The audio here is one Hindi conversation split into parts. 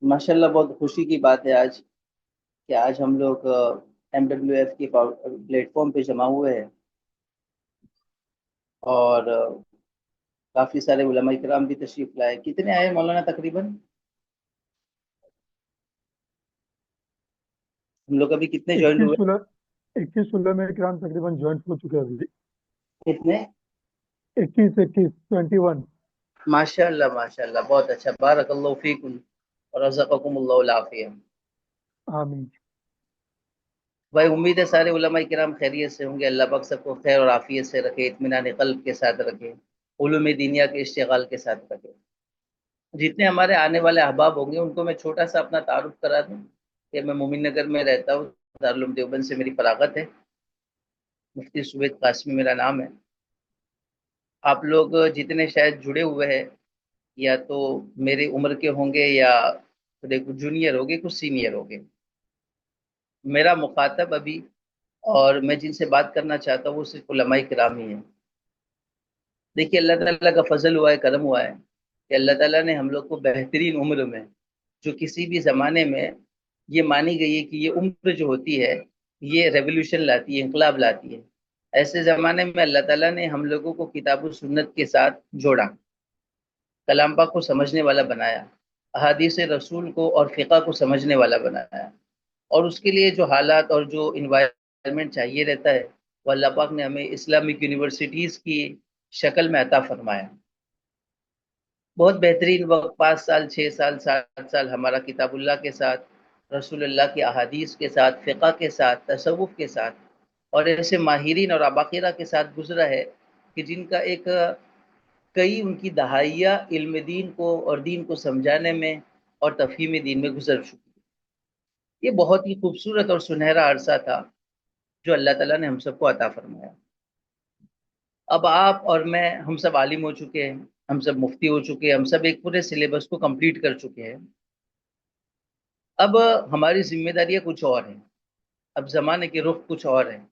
माशाल्लाह, बहुत खुशी की बात है आज कि आज हम लोग MWF के प्लेटफॉर्म पे जमा हुए हैं। और काफ़ी सारे उलमा इकराम भी तशरीफ लाए। कितने आए मौलाना तकरीबन? हम लोग अभी कितने ज्वाइन हुए? 21 उलमा इकराम तकरीबन ज्वाइन हो चुके हैं अभी। कितने? 21 माशाल्लाह माशाल्लाह, बहुत अच्छा। बारकल्लाहु फीकुम और रज़क़कुमुल्लाहुल आफिया। आमीन। भाई, उम्मीद है सारे उलमा इकराम खैरियत से होंगे। अल्लाह पाक सबको खैर और आफियत से रखे, इत्मीनान क़ल्ब के साथ रखे, उलूम दीनिया के इश्तिगाल के साथ रखे। जितने हमारे आने वाले अहबाब होंगे उनको मैं छोटा सा अपना तारुफ करा दूं कि मैं मोमिन नगर में रहता हूँ। दारुल उलूम देवबंद से मेरी फरागत है। मुफ्ती सुवेद कासमी मेरा नाम है। आप लोग जितने शायद जुड़े हुए हैं, या तो मेरी उम्र के होंगे, या थोड़े कुछ जूनियर होंगे, कुछ सीनियर होंगे। मेरा मुखातब अभी और मैं जिनसे बात करना चाहता हूँ वो सिर्फ उलमा किराम ही है। देखिए, अल्लाह ताला का फजल हुआ है, करम हुआ है कि अल्लाह ताला ने हम लोग को बेहतरीन उम्र में, जो किसी भी ज़माने में ये मानी गई है कि ये उम्र जो होती है ये रेवोल्यूशन लाती है, इंकलाब लाती है, ऐसे ज़माने में अल्लाह ताला ने हम लोगों को किताब और सुन्नत के साथ जोड़ा, कलाम पाक को समझने वाला बनाया, अहादीस रसूल को और फ़िक़्ह को समझने वाला बनाया। और उसके लिए जो हालात और जो इन्वायरमेंट चाहिए रहता है, वो अल्लाह पाक ने हमें इस्लामिक यूनिवर्सिटीज़ की शक्ल में अता फरमाया। बहुत बेहतरीन वक्त, 5 साल, 6 साल, 7 साल हमारा किताबुल्लाह के साथ, रसूलुल्लाह की अहादीस के साथ, फ़िक़्ह के साथ, तसव्वुफ़ के साथ और ऐसे माहिरीन और अबाकिरा के साथ गुजरा है कि जिनका एक कई उनकी दहाइयाँ इल्म दीन को और दीन को समझाने में और तफ़हीम दीन में गुजर चुकी है। ये बहुत ही खूबसूरत और सुनहरा अरसा था जो अल्लाह ताला ने हम सबको अता फरमाया। अब आप और मैं, हम सब आलिम हो चुके हैं, हम सब मुफ्ती हो चुके हैं, हम सब एक पूरे सिलेबस को कंप्लीट कर चुके हैं। अब हमारी जिम्मेदारियां कुछ और हैं। अब जमाने के रुख कुछ और हैं।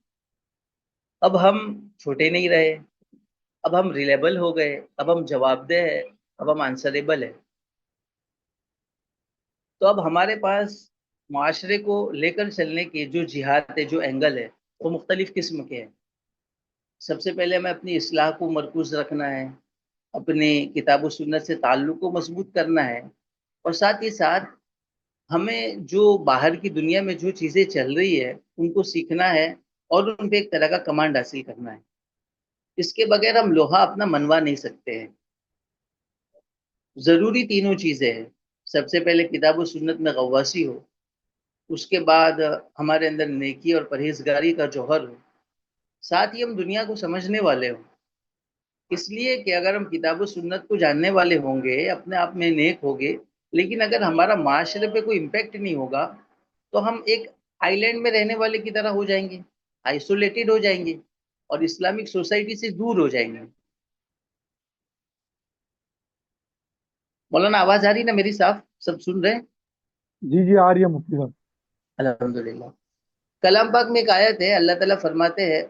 अब हम छोटे नहीं रहे। अब हम रिलेबल हो गए। अब हम जवाबदेह है। अब हम आंसरेबल है। तो अब हमारे पास मुआशरे को लेकर चलने के जो जिहाद है, जो एंगल है, वो मुख्तलिफ किस्म के हैं। सबसे पहले हमें अपनी इस्लाह को मरकूज रखना है, अपने किताब सुन्नत से ताल्लुक को मजबूत करना है, और साथ ही साथ हमें जो बाहर की दुनिया में जो चीज़ें चल रही है उनको सीखना है और उन पे एक तरह का कमांड हासिल करना है। इसके बगैर हम लोहा अपना मनवा नहीं सकते हैं। ज़रूरी तीनों चीज़ें हैं। सबसे पहले किताब और सुन्नत में गवासी हो, उसके बाद हमारे अंदर नेकी और परहेजगारी का जौहर हो, साथ ही हम दुनिया को समझने वाले हों। इसलिए कि अगर हम किताब और सुन्नत को जानने वाले होंगे, अपने आप में नेक होंगे, लेकिन अगर हमारा माशरे पे कोई इम्पेक्ट नहीं होगा, तो हम एक आइलैंड में रहने वाले की तरह हो जाएंगे, आइसोलेटेड हो जाएंगे और इस्लामिक सोसाइटी से दूर हो जाएंगे। मौलाना, आवाज आ रही ना मेरी? साफ सब सुन रहे हैं? जी जी, आ रही है मुफ्ती साहब। अल्हम्दुलिल्लाह। कलाम पाक में एक आयत है, अल्लाह ताला फरमाते हैं,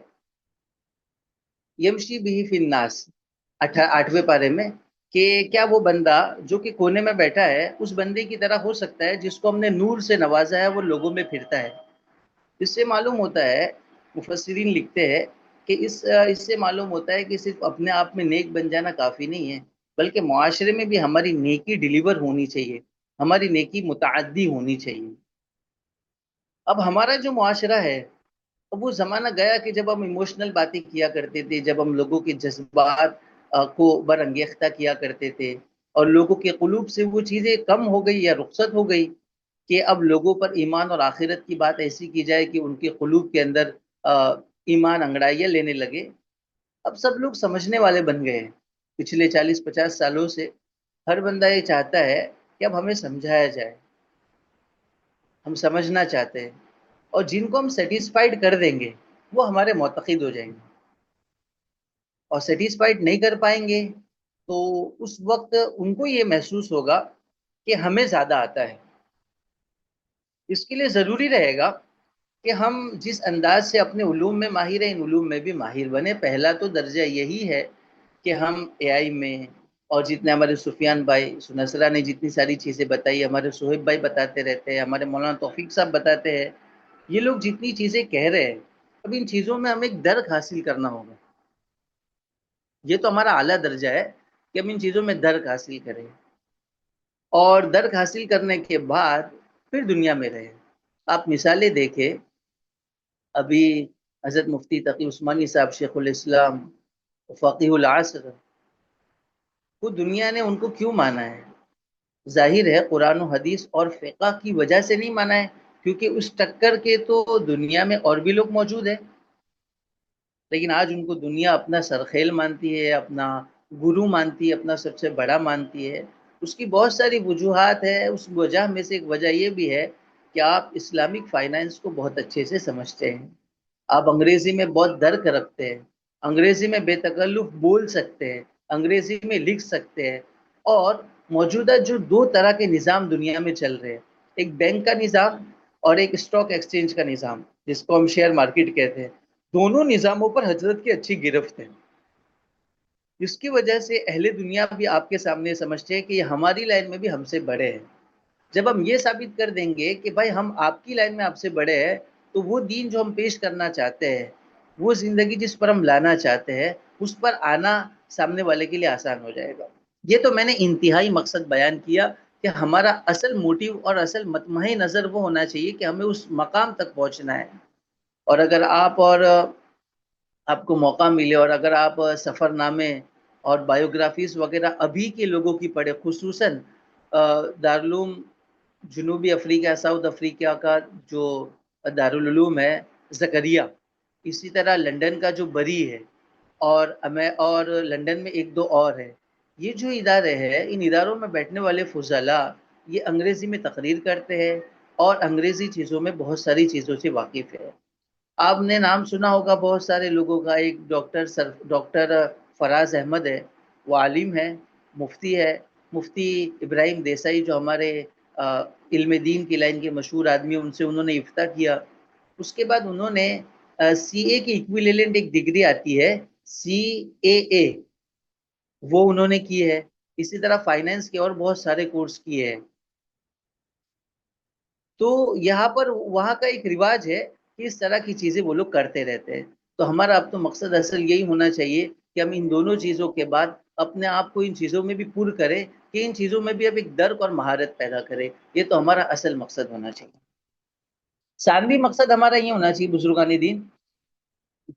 यमशी बिही फिन्नास, 8वें पारे में, कि क्या वो बंदा जो कि कोने में बैठा है उस बंदे की तरह हो सकता है जिसको हमने नूर से नवाजा है, वो लोगों में फिरता है। इससे मालूम होता है, मुफस्सिरीन लिखते हैं कि इससे मालूम होता है कि सिर्फ अपने आप में नेक बन जाना काफ़ी नहीं है, बल्कि मुआशरे में भी हमारी नेकी डिलीवर होनी चाहिए, हमारी नेकी मुतअद्दी होनी चाहिए। अब हमारा जो मुआशरा है, अब वो ज़माना गया कि जब हम इमोशनल बातें किया करते थे, जब हम लोगों के जज्बात को बरअंगेख्ता किया करते थे, और लोगों के कुलूब से वो चीज़ें कम हो गई या रुखसत हो गई कि अब लोगों पर ईमान और आखिरत की बात ऐसी की जाए कि उनके कुलूब के अंदर ईमान अंगड़ाइयाँ लेने लगे। अब सब लोग समझने वाले बन गए हैं। पिछले 40-50 सालों से हर बंदा ये चाहता है कि अब हमें समझाया जाए, हम समझना चाहते हैं, और जिनको हम सेटिस्फाइड कर देंगे वो हमारे मोतक़िद हो जाएंगे, और सेटिस्फाइड नहीं कर पाएंगे तो उस वक्त उनको ये महसूस होगा कि हमें ज़्यादा आता है। इसके लिए ज़रूरी रहेगा कि हम जिस अंदाज से अपने उलूम में माहिर हैं, इन उलूम में भी माहिर बने। पहला तो दर्जा यही है कि हम एआई में और जितने हमारे सुफियान भाई सुनसरा ने जितनी सारी चीज़ें बताई, हमारे सोहेब भाई बताते रहते हैं, हमारे मौलाना तौफीक साहब बताते हैं, ये लोग जितनी चीज़ें कह रहे हैं, अब इन चीज़ों में हमें एक दर्क हासिल करना होगा। ये तो हमारा आला दर्जा है कि हम इन चीज़ों में दर्क हासिल करें, और दर्क हासिल करने के बाद फिर दुनिया में रहें। आप मिसालें देखें, अभी हज़रत मुफ्ती तकी उस्मानी साहब शेखुल इस्लाम फ़कीहुल असर, वो दुनिया ने उनको क्यों माना है? जाहिर है कुरान और हदीस और फ़िक़्ह की वजह से नहीं माना है, क्योंकि उस टक्कर के तो दुनिया में और भी लोग मौजूद हैं, लेकिन आज उनको दुनिया अपना सरखेल मानती है, अपना गुरु मानती है, अपना सबसे बड़ा मानती है। उसकी बहुत सारी वजूहात है, उस वजह में से एक वजह ये भी है कि आप इस्लामिक फाइनेंस को बहुत अच्छे से समझते हैं, आप अंग्रेजी में बहुत दर्क रखते हैं, अंग्रेजी में बेतकल्लुफ़ बोल सकते हैं, अंग्रेजी में लिख सकते हैं, और मौजूदा जो दो तरह के निज़ाम दुनिया में चल रहे हैं, एक बैंक का निज़ाम और एक स्टॉक एक्सचेंज का निज़ाम, जिसको हम शेयर मार्केट कहते हैं, दोनों निज़ामों पर हजरत की अच्छी गिरफ्त है। इसकी वजह से अहले दुनिया भी आपके सामने समझते हैं कि ये हमारी लाइन में भी हमसे बड़े हैं। जब हम ये साबित कर देंगे कि भाई हम आपकी लाइन में आपसे बड़े हैं, तो वो दीन जो हम पेश करना चाहते हैं, वो ज़िंदगी जिस पर हम लाना चाहते हैं, उस पर आना सामने वाले के लिए आसान हो जाएगा। ये तो मैंने इंतहाई मकसद बयान किया कि हमारा असल मोटिव और असल मतमहे नज़र वो होना चाहिए कि हमें उस मकाम तक पहुँचना है। और अगर आप और आपको मौका मिले और अगर आप सफ़रनामे और बायोग्राफ़ीज़ वग़ैरह अभी के लोगों की पढ़ें, ख़ुसूसन दारुल जनूबी अफ्रीका, साउथ अफ्रीका का जो दारुल उलूम है, ज़करिया, इसी तरह लंदन का जो बरी है, और लंदन में 1-2 और हैं। ये जो इदारे हैं, इन इदारों में बैठने वाले फ़ुज़ला, ये अंग्रेज़ी में तक़रीर करते हैं और अंग्रेज़ी चीज़ों में बहुत सारी चीज़ों से वाक़िफ़ है। आपने नाम सुना होगा बहुत सारे लोगों का, एक डॉक्टर फराज अहमद है, वो आलिम है, मुफ्ती है, मुफ्ती इब्राहिम देसाई जो हमारे इल्म दीन की लाइन के मशहूर आदमी हैं, उनसे उन्होंने इफ्ता किया। उसके बाद उन्होंने सीए की इक्विवेलेंट एक डिग्री आती है, सीएए, वो उन्होंने की है। इसी तरह फाइनेंस के और बहुत सारे कोर्स किए हैं। तो यहाँ पर वहाँ का एक रिवाज है कि इस तरह की चीज़ें वो लोग करते रहते हैं। तो हमारा अब तो मकसद असल यही होना चाहिए कि हम इन दोनों चीज़ों के बाद अपने आप को इन चीज़ों में भी पुर करें, कि इन चीज़ों में भी अब एक दर्क और महारत पैदा करें। ये तो हमारा असल मकसद होना चाहिए। सानवी मकसद हमारा ये होना चाहिए बुज़ुर्गान दीन,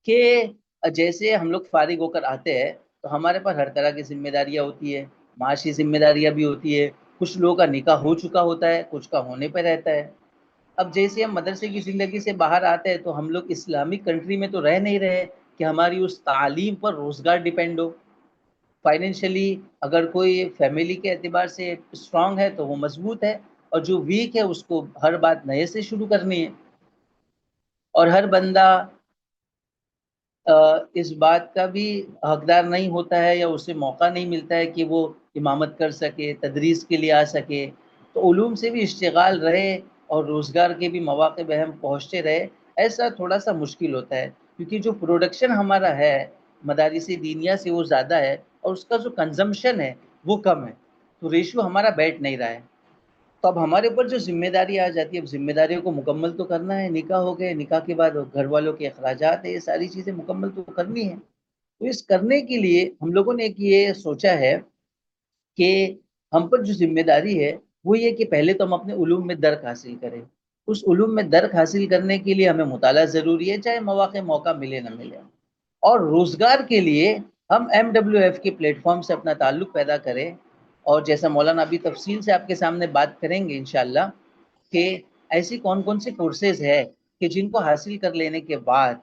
कि जैसे हम लोग फ़ारिग होकर आते हैं, तो हमारे पास हर तरह की ज़िम्मेदारियाँ होती हैं, माशी ज़िम्मेदारियाँ भी होती है। कुछ लोगों का निकाह हो चुका होता है, कुछ का होने पे रहता है। अब जैसे हम मदरसे की ज़िंदगी से बाहर आते हैं, तो हम लोग इस्लामिक कंट्री में तो रह नहीं रहे कि हमारी उस तालीम पर रोज़गार डिपेंड हो। फाइनेंशियली अगर कोई फैमिली के एतबार से स्ट्रॉन्ग है, तो वो मज़बूत है, और जो वीक है, उसको हर बात नए से शुरू करनी है। और हर बंदा इस बात का भी हकदार नहीं होता है, या उसे मौका नहीं मिलता है कि वो इमामत कर सके, तदरीस के लिए आ सके। तो उलूम से भी इश्तिगाल रहे और रोज़गार के भी मौक़े पे हम पहुँचते रहे, ऐसा थोड़ा-सा मुश्किल होता है, क्योंकि जो प्रोडक्शन हमारा है मदारिस दीनिया से वो ज़्यादा है, और उसका जो कंज़म्पशन है वो कम है। तो रेशियो हमारा बैठ नहीं रहा है। तो अब हमारे ऊपर जो ज़िम्मेदारी आ जाती है, अब ज़िम्मेदारियों को मुकम्मल तो करना है। निकाह हो गए, निकाह के बाद घर वालों के अखराजात है, ये सारी चीज़ें मुकम्मल तो करनी है। तो इस करने के लिए हम लोगों ने एक ये सोचा है कि हम पर जो ज़िम्मेदारी है, वो ये कि पहले तो हम अपने उलूम में दर्क हासिल करें। उस उलूम में दर्क हासिल करने के लिए हमें मुताला ज़रूरी है, चाहे मौका मिले ना मिले। और रोज़गार के लिए हम एमडब्ल्यूएफ के प्लेटफ़ॉर्म से अपना ताल्लुक़ पैदा करें, और जैसा मौलाना अभी तफ़सील से आपके सामने बात करेंगे इंशाअल्लाह, कि ऐसी कौन-कौन से कोर्सेज़ हैं कि जिनको हासिल कर लेने के बाद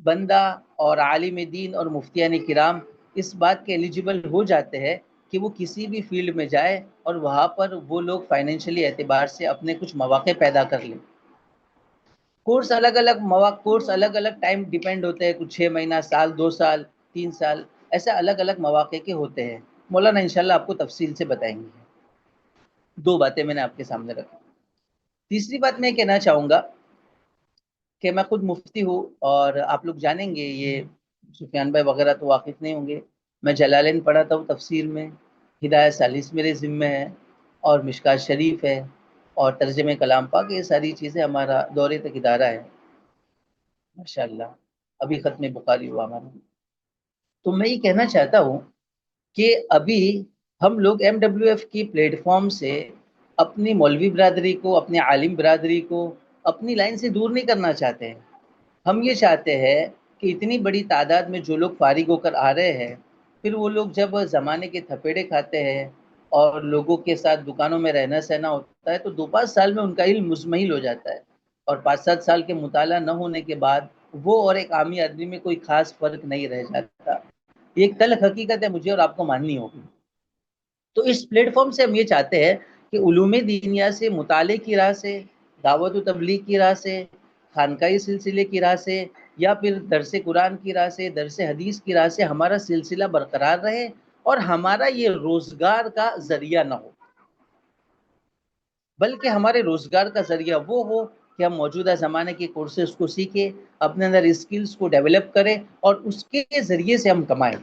बंदा और आलिम दीन और मुफ्तियान किराम इस बात के एलिजिबल हो जाते हैं कि वो किसी भी फ़ील्ड में जाए और वहाँ पर वो लोग फ़ाइनेंशियली एतबार से अपने कुछ मौक़े पैदा कर लें। कोर्स अलग-अलग टाइम डिपेंड होते हैं, कुछ 6 महीना, साल, 2 साल, 3 साल, ऐसे अलग-अलग मौक़े के होते हैं। मौलाना इंशाअल्लाह आपको तफ़सील से बताएँगे। 2 बातें मैंने आपके सामने रखी। तीसरी बात मैं कहना चाहूँगा कि मैं खुद मुफ्ती हूँ, और आप लोग जानेंगे, ये सुफियान भाई वगैरह तो वाकिफ़ नहीं होंगे। मैं जलालैन पढ़ाता हूँ तफसीर में, हिदायत सालिस मेरे ज़िम्मे है, और मिशकात शरीफ है, और तर्जुमे कलाम पाक, ये सारी चीज़ें हमारा दौरे तक इदारा है माशाल्लाह। अभी ख़त्म बुखारी हुआ हमारा। तो मैं ये कहना चाहता हूँ कि अभी हम लोग MWF की प्लेटफॉर्म से अपनी मौलवी बिरादरी को, अपने आलिम बिरादरी को अपनी लाइन से दूर नहीं करना चाहते हैं। हम ये चाहते हैं कि इतनी बड़ी तादाद में जो लोग फारिग होकर आ रहे हैं, फिर वो लोग जब ज़माने के थपेड़े खाते हैं और लोगों के साथ दुकानों में रहना सहना होता है, तो 2-5 साल में उनका इल्म मुज़महिल हो जाता है, और 5-7 साल के मुताला न होने के बाद वो और एक आमी आदमी में कोई ख़ास फ़र्क नहीं रह जाता। ये एक तल्ख़ हकीकत है, मुझे और आपको माननी होगी। तो इस प्लेटफॉर्म से हम ये चाहते हैं कि उलूम दीनिया से, मुताले की राह से, दावत व तबलीग की राह से, खानकाही सिलसिले की राह से, या फिर दरस कुरान की राह से, दरस हदीस की राह से हमारा सिलसिला बरकरार रहे, और हमारा ये रोज़गार का ज़रिया ना हो, बल्कि हमारे रोज़गार का ज़रिया वो हो कि हम मौजूदा ज़माने के कोर्सेज़ को सीखें, अपने अंदर स्किल्स को डेवलप करें, और उसके ज़रिए से हम कमाएँ।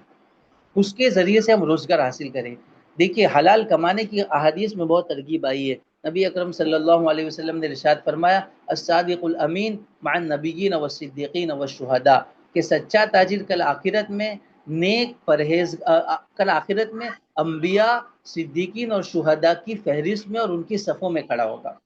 उसके ज़रिए से हम रोज़गार हासिल करें। देखिए, हलाल कमाने की अहादीस में बहुत तरगीब आई है। नबी अकरम सल्लल्लाहु अलैहि वसल्लम ने इरशाद फरमाया, अस्सादिकुल अमीन मअन नबिय्यीन वस्सिद्दीक़ीन वश्शुहदा, कि सच्चा ताजिर कल आखिरत में कल आखिरत में अंबिया, सिद्दीकीन और शुहदा की फहरिस्त में और उनकी सफ़ों में खड़ा होगा।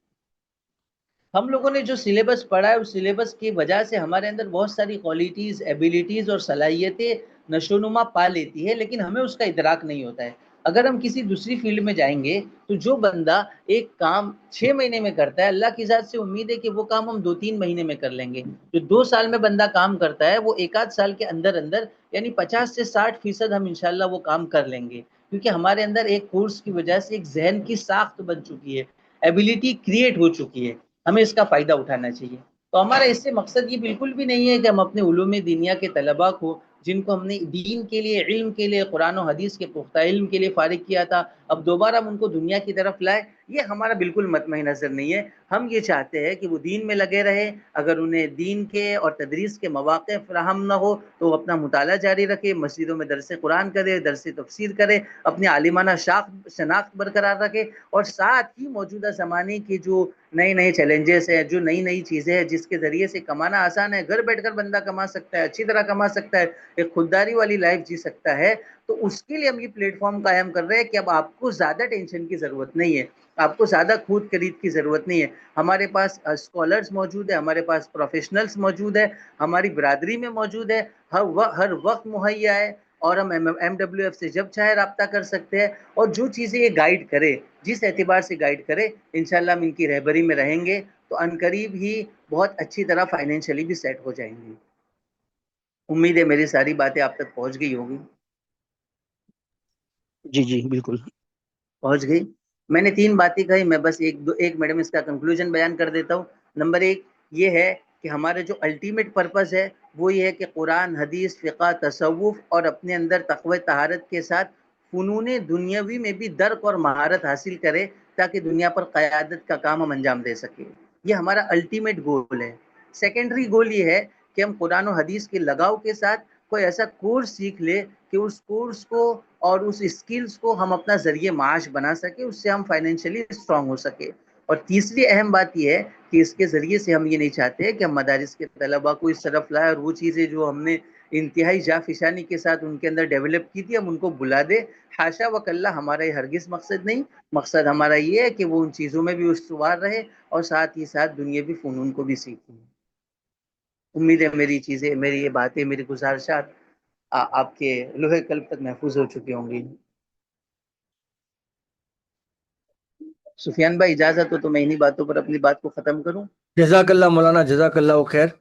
हम लोगों ने जो सिलेबस पढ़ा है, उस सिलेबस की वजह से हमारे अंदर बहुत सारी क्वालिटीज़, एबिलिटीज़ और सलाहियतें नशोनुमा पा लेती है, लेकिन हमें उसका इदराक नहीं होता है। अगर हम किसी दूसरी फील्ड में जाएँगे, तो जो बंदा एक काम 6 महीने में करता है, अल्लाह की ज़ात से उम्मीद है कि वो काम हम 2-3 महीने में कर लेंगे। जो 2 साल में बंदा काम करता है, वो 1 आध साल के अंदर-अंदर, यानी 50 से 60% हम इंशाअल्लाह वो काम कर लेंगे। क्योंकि हमारे अंदर एक कोर्स की वजह से एक ज़हन की साख्त बन चुकी है, एबिलिटी क्रिएट हो चुकी है। हमें इसका फ़ायदा उठाना चाहिए। तो हमारा इससे मकसद ये बिल्कुल भी नहीं है कि हम अपने उलूम दीनिया के तलबा को, जिनको हमने दीन के लिए, इल्म के लिए, कुरान और हदीस के पुख्ता इल्म के लिए फ़ारिग किया था, अब दोबारा हम उनको दुनिया की तरफ लाएँ, ये हमारा बिल्कुल मतमई नज़र नहीं है। हम ये चाहते हैं कि वो दीन में लगे रहें। अगर उन्हें दीन के और तदरीस के मौक़े फ़राहम ना हो, तो वो अपना मुताला जारी रखें, मस्जिदों में दरस कुरान करे, दरस तफ़सीर करे, अपनी आलिमाना शनाख्त बरकरार रखें, और साथ ही मौजूदा ज़माने की जो नए-नए चैलेंजेस हैं, जो नई-नई चीज़ें हैं, जिसके ज़रिए से कमाना आसान है, घर बैठकर बंदा कमा सकता है, अच्छी तरह कमा सकता है, एक खुददारी वाली लाइफ़ जी सकता है, तो उसके लिए हम ये प्लेटफ़ॉर्म कायम कर रहे हैं कि अब आपको ज़्यादा टेंशन की ज़रूरत नहीं है, आपको ज़्यादा खूद-खरीद की ज़रूरत नहीं है। हमारे पास स्कॉलर्स मौजूद है, हमारे पास प्रोफ़ेशनल्स मौजूद है, हमारी बिरादरी में मौजूद है, हर वक़्त मुहैया है, और हम MWF से जब चाहे राब्ता कर सकते हैं, और जो चीज़ें ये गाइड करे, जिस एतबार से गाइड करे, इंशाअल्लाह हम इनकी रहबरी में रहेंगे, तो अनकरीब ही बहुत अच्छी तरह फाइनेंशियली भी सेट हो जाएँगे। उम्मीद है मेरी सारी बातें आप तक पहुँच गई होंगी। जी, जी, बिल्कुल। पहुँच गई? मैंने 3 बातें कही, मैं बस 1 मिनट में इसका कंक्लूजन बयान कर देता हूँ। नंबर 1 ये है कि हमारा जो अल्टीमेट पर्पज़ है, वो ये है कि कुरान, हदीस, फ़िक़्ह, तसव्वुफ़ और अपने अंदर तक़वा तहारत के साथ फ़ुनून दुनियावी में भी दर्क और महारत हासिल करें, ताकि दुनिया पर क़यादत का काम हम अंजाम दे सकें। ये हमारा अल्टीमेट गोल है। सेकेंडरी गोल ये है कि हम कुरान और हदीस के लगाव के साथ कोई ऐसा कोर्स सीख लें कि उस कोर्स को और उस स्किल्स को हम अपना ज़रिए माश बना सकें, उससे हम फाइनेंशियली स्ट्रॉन्ग हो सकें। और तीसरी अहम बात ये है कि इसके ज़रिए से हम ये नहीं चाहते कि हम मदारिस के तलबा को इस तरफ लाएँ और वो चीज़ें जो हमने इंतहाई जाफ़िशानी के साथ उनके अंदर डेवलप की थी, हम उनको भुला दें। हाशा व कल्ला, हमारा ये हरगिज़ मकसद नहीं। मकसद हमारा ये है कि वो उन चीज़ों में भी उस्तवार रहे, और साथ ही साथ दुनियावी फ़नून को भी सीखें। उम्मीद है मेरी ये बातें, मेरी गुज़ारिशात आपके लोहे कल्ब तक महफूज हो चुकी होंगी। सुफियान भाई, इजाजत हो तो मैं इन्हीं बातों पर अपनी बात को खत्म करूं। जज़ाकल्लाह मौलाना, जज़ाकल्लाह खैर।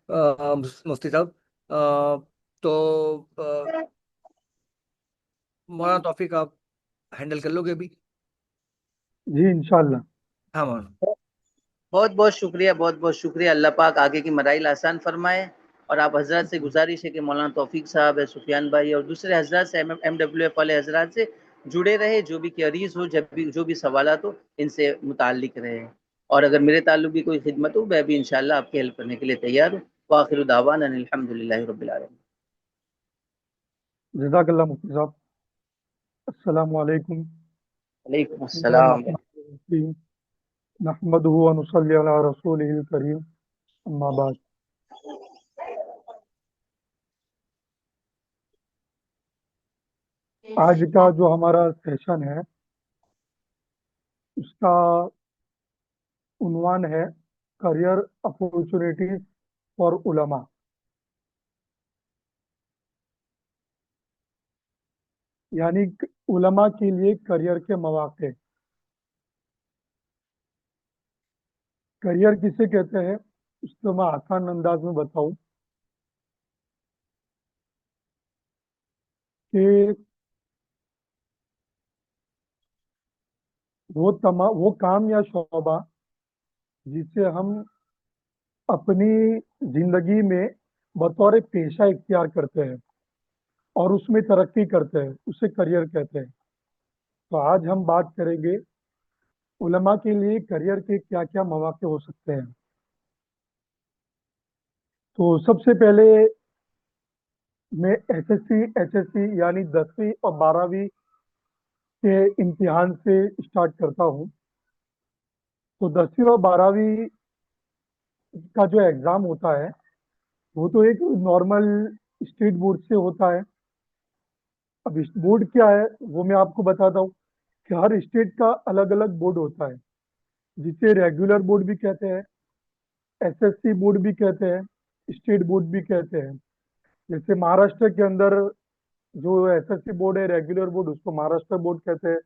मुफ्ती साहब, तो मौलाना तौफीक आप हैंडल कर लोगे अभी? जी इंशाल्लाह। हाँ मौलाना। बहुत बहुत शुक्रिया, बहुत बहुत शुक्रिया। अल्लाह पाक आगे की मराइल आसान फरमाए। और आप हजरत से गुजारिश है कि मौलाना तौफीक साहब है, सुफियान भाई और दूसरे हजरत से, MWF वाले हजरत से जुड़े रहे। जो भी क्वेरीज हो, जब भी जो भी सवालात हो, इनसे मुताल्लिक रहे। और अगर मेरे ताल्लुक भी कोई खिदमत हो, मैं भी इंशाल्लाह आपकी हेल्प करने के लिए तैयार हूँ। वाखिर दावाना अनिल हम्दुलिल्लाहि रब्बिल आलमीन। जज़ाकल्लाह मुफ्ती साहब। अस्सलामु अलैकुम वालेकुम अस्सलाम। नहमदुहु व नुसल्ली अला रसूलिहिल करीम अम्मा बाद। आज का जो हमारा सेशन है उसका उन्वान है करियर अपॉर्चुनिटीज फॉर उलमा। यानी उलमा के लिए करियर के मौके। करियर किसे कहते हैं उसको मैं आसान अंदाज में बताऊं कि वो काम या शोबा जिसे हम अपनी जिंदगी में बतौर पेशा इख्तियार करते हैं और उसमें तरक्की करते हैं, उसे करियर कहते हैं। तो आज हम बात करेंगे उलमा के लिए करियर के क्या क्या मौके हो सकते हैं। तो सबसे पहले मैं एसएससी एचएससी यानी 10वीं और 12वीं के इम्तिहान से स्टार्ट करता हूँ। तो 10वीं और 12वीं का जो एग्ज़ाम होता है वो तो एक नॉर्मल स्टेट बोर्ड से होता है। अब इस बोर्ड क्या है वो मैं आपको बताता हूँ कि हर स्टेट का अलग अलग बोर्ड होता है, जिसे रेगुलर बोर्ड भी कहते हैं, एसएससी बोर्ड भी कहते हैं, स्टेट बोर्ड भी कहते हैं। जैसे महाराष्ट्र के अंदर जो एसएससी बोर्ड है रेगुलर बोर्ड, उसको महाराष्ट्र बोर्ड कहते हैं।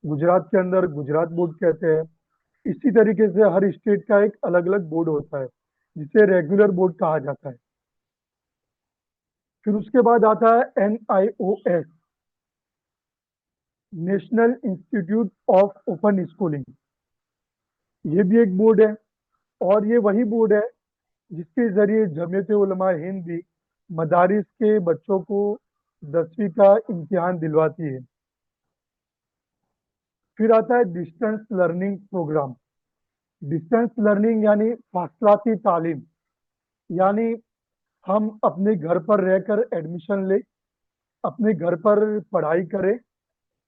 गुजरात के अंदर गुजरात बोर्ड कहते हैं। इसी तरीके से हर स्टेट का एक अलग अलग बोर्ड होता है जिसे रेगुलर बोर्ड कहा जाता है। फिर उसके बाद आता है NIOS, national institute of open schooling. ये भी एक बोर्ड है और ये वही बोर्ड है जिसके जरिए जमीयत उलमा हिंद भी मदारिस के बच्चों को 10वीं का इम्तिहान दिलवाती है। फिर आता है distance learning programme. Distance learning यानी फासलाती तालीम। यानी हम अपने घर पर रहकर एडमिशन ले, अपने घर पर पढ़ाई करें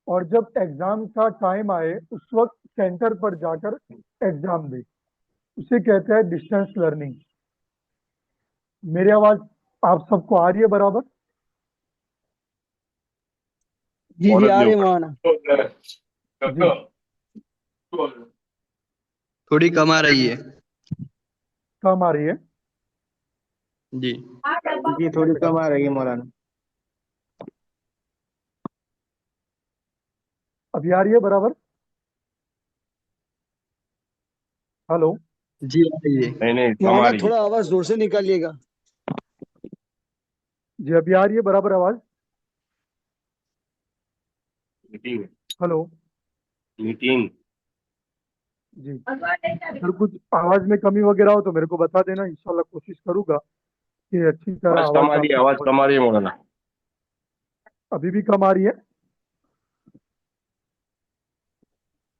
और जब एग्जाम का टाइम आए उस वक्त सेंटर पर जाकर एग्जाम दे, उसे कहते हैं डिस्टेंस लर्निंग। मेरी आवाज आप सबको आ रही है बराबर? जी जी आ रहे हैं मौलाना। जी थोड़ी कम आ रही है। कम आ रही है? जी जी थोड़ी कम आ रही है मौलाना। अभी आ रही है बराबर? हेलो? जी आ रही है। नहीं कम आ मौलाना रही है। थोड़ा आवाज जोर से निकालिएगा। जी अभी आ रही है बराबर आवाज? Meeting hello? मीटिंग जी अगर कुछ आवाज में कमी वगैरह हो तो मेरे को बता देना, इंशाल्लाह कोशिश करूंगा कि अच्छी तरह आवाज कम आवाज आ रही है, आपको आवाज पहुंचे। कम आ रही है मौलाना। अभी भी कम आ रही है?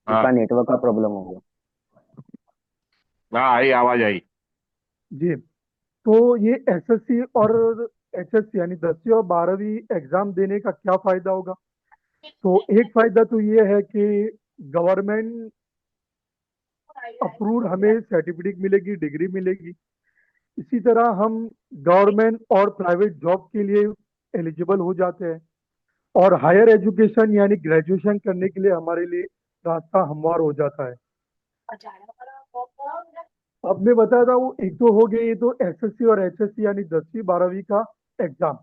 हाँ इसका नेटवर्क का प्रॉब्लम होगा। हाँ आई, आवाज आई। जी तो ये एसएससी और एचएससी यानी 10वीं और 12वीं एग्जाम देने का क्या फायदा होगा? तो एक फायदा तो ये है कि गवर्नमेंट अप्रूव्ड हमें सर्टिफिकेट मिलेगी, डिग्री मिलेगी। इसी तरह हम गवर्नमेंट और प्राइवेट जॉब के लिए एलिजिबल हो जाते हैं और हायर एजुकेशन यानी ग्रेजुएशन करने के लिए हमारे लिए रास्ता हमवार हो जाता है। अब मैं बताता हूँ, एक तो हो गया ये तो एसएससी और एचएससी यानी 10वीं 12वीं का एग्जाम।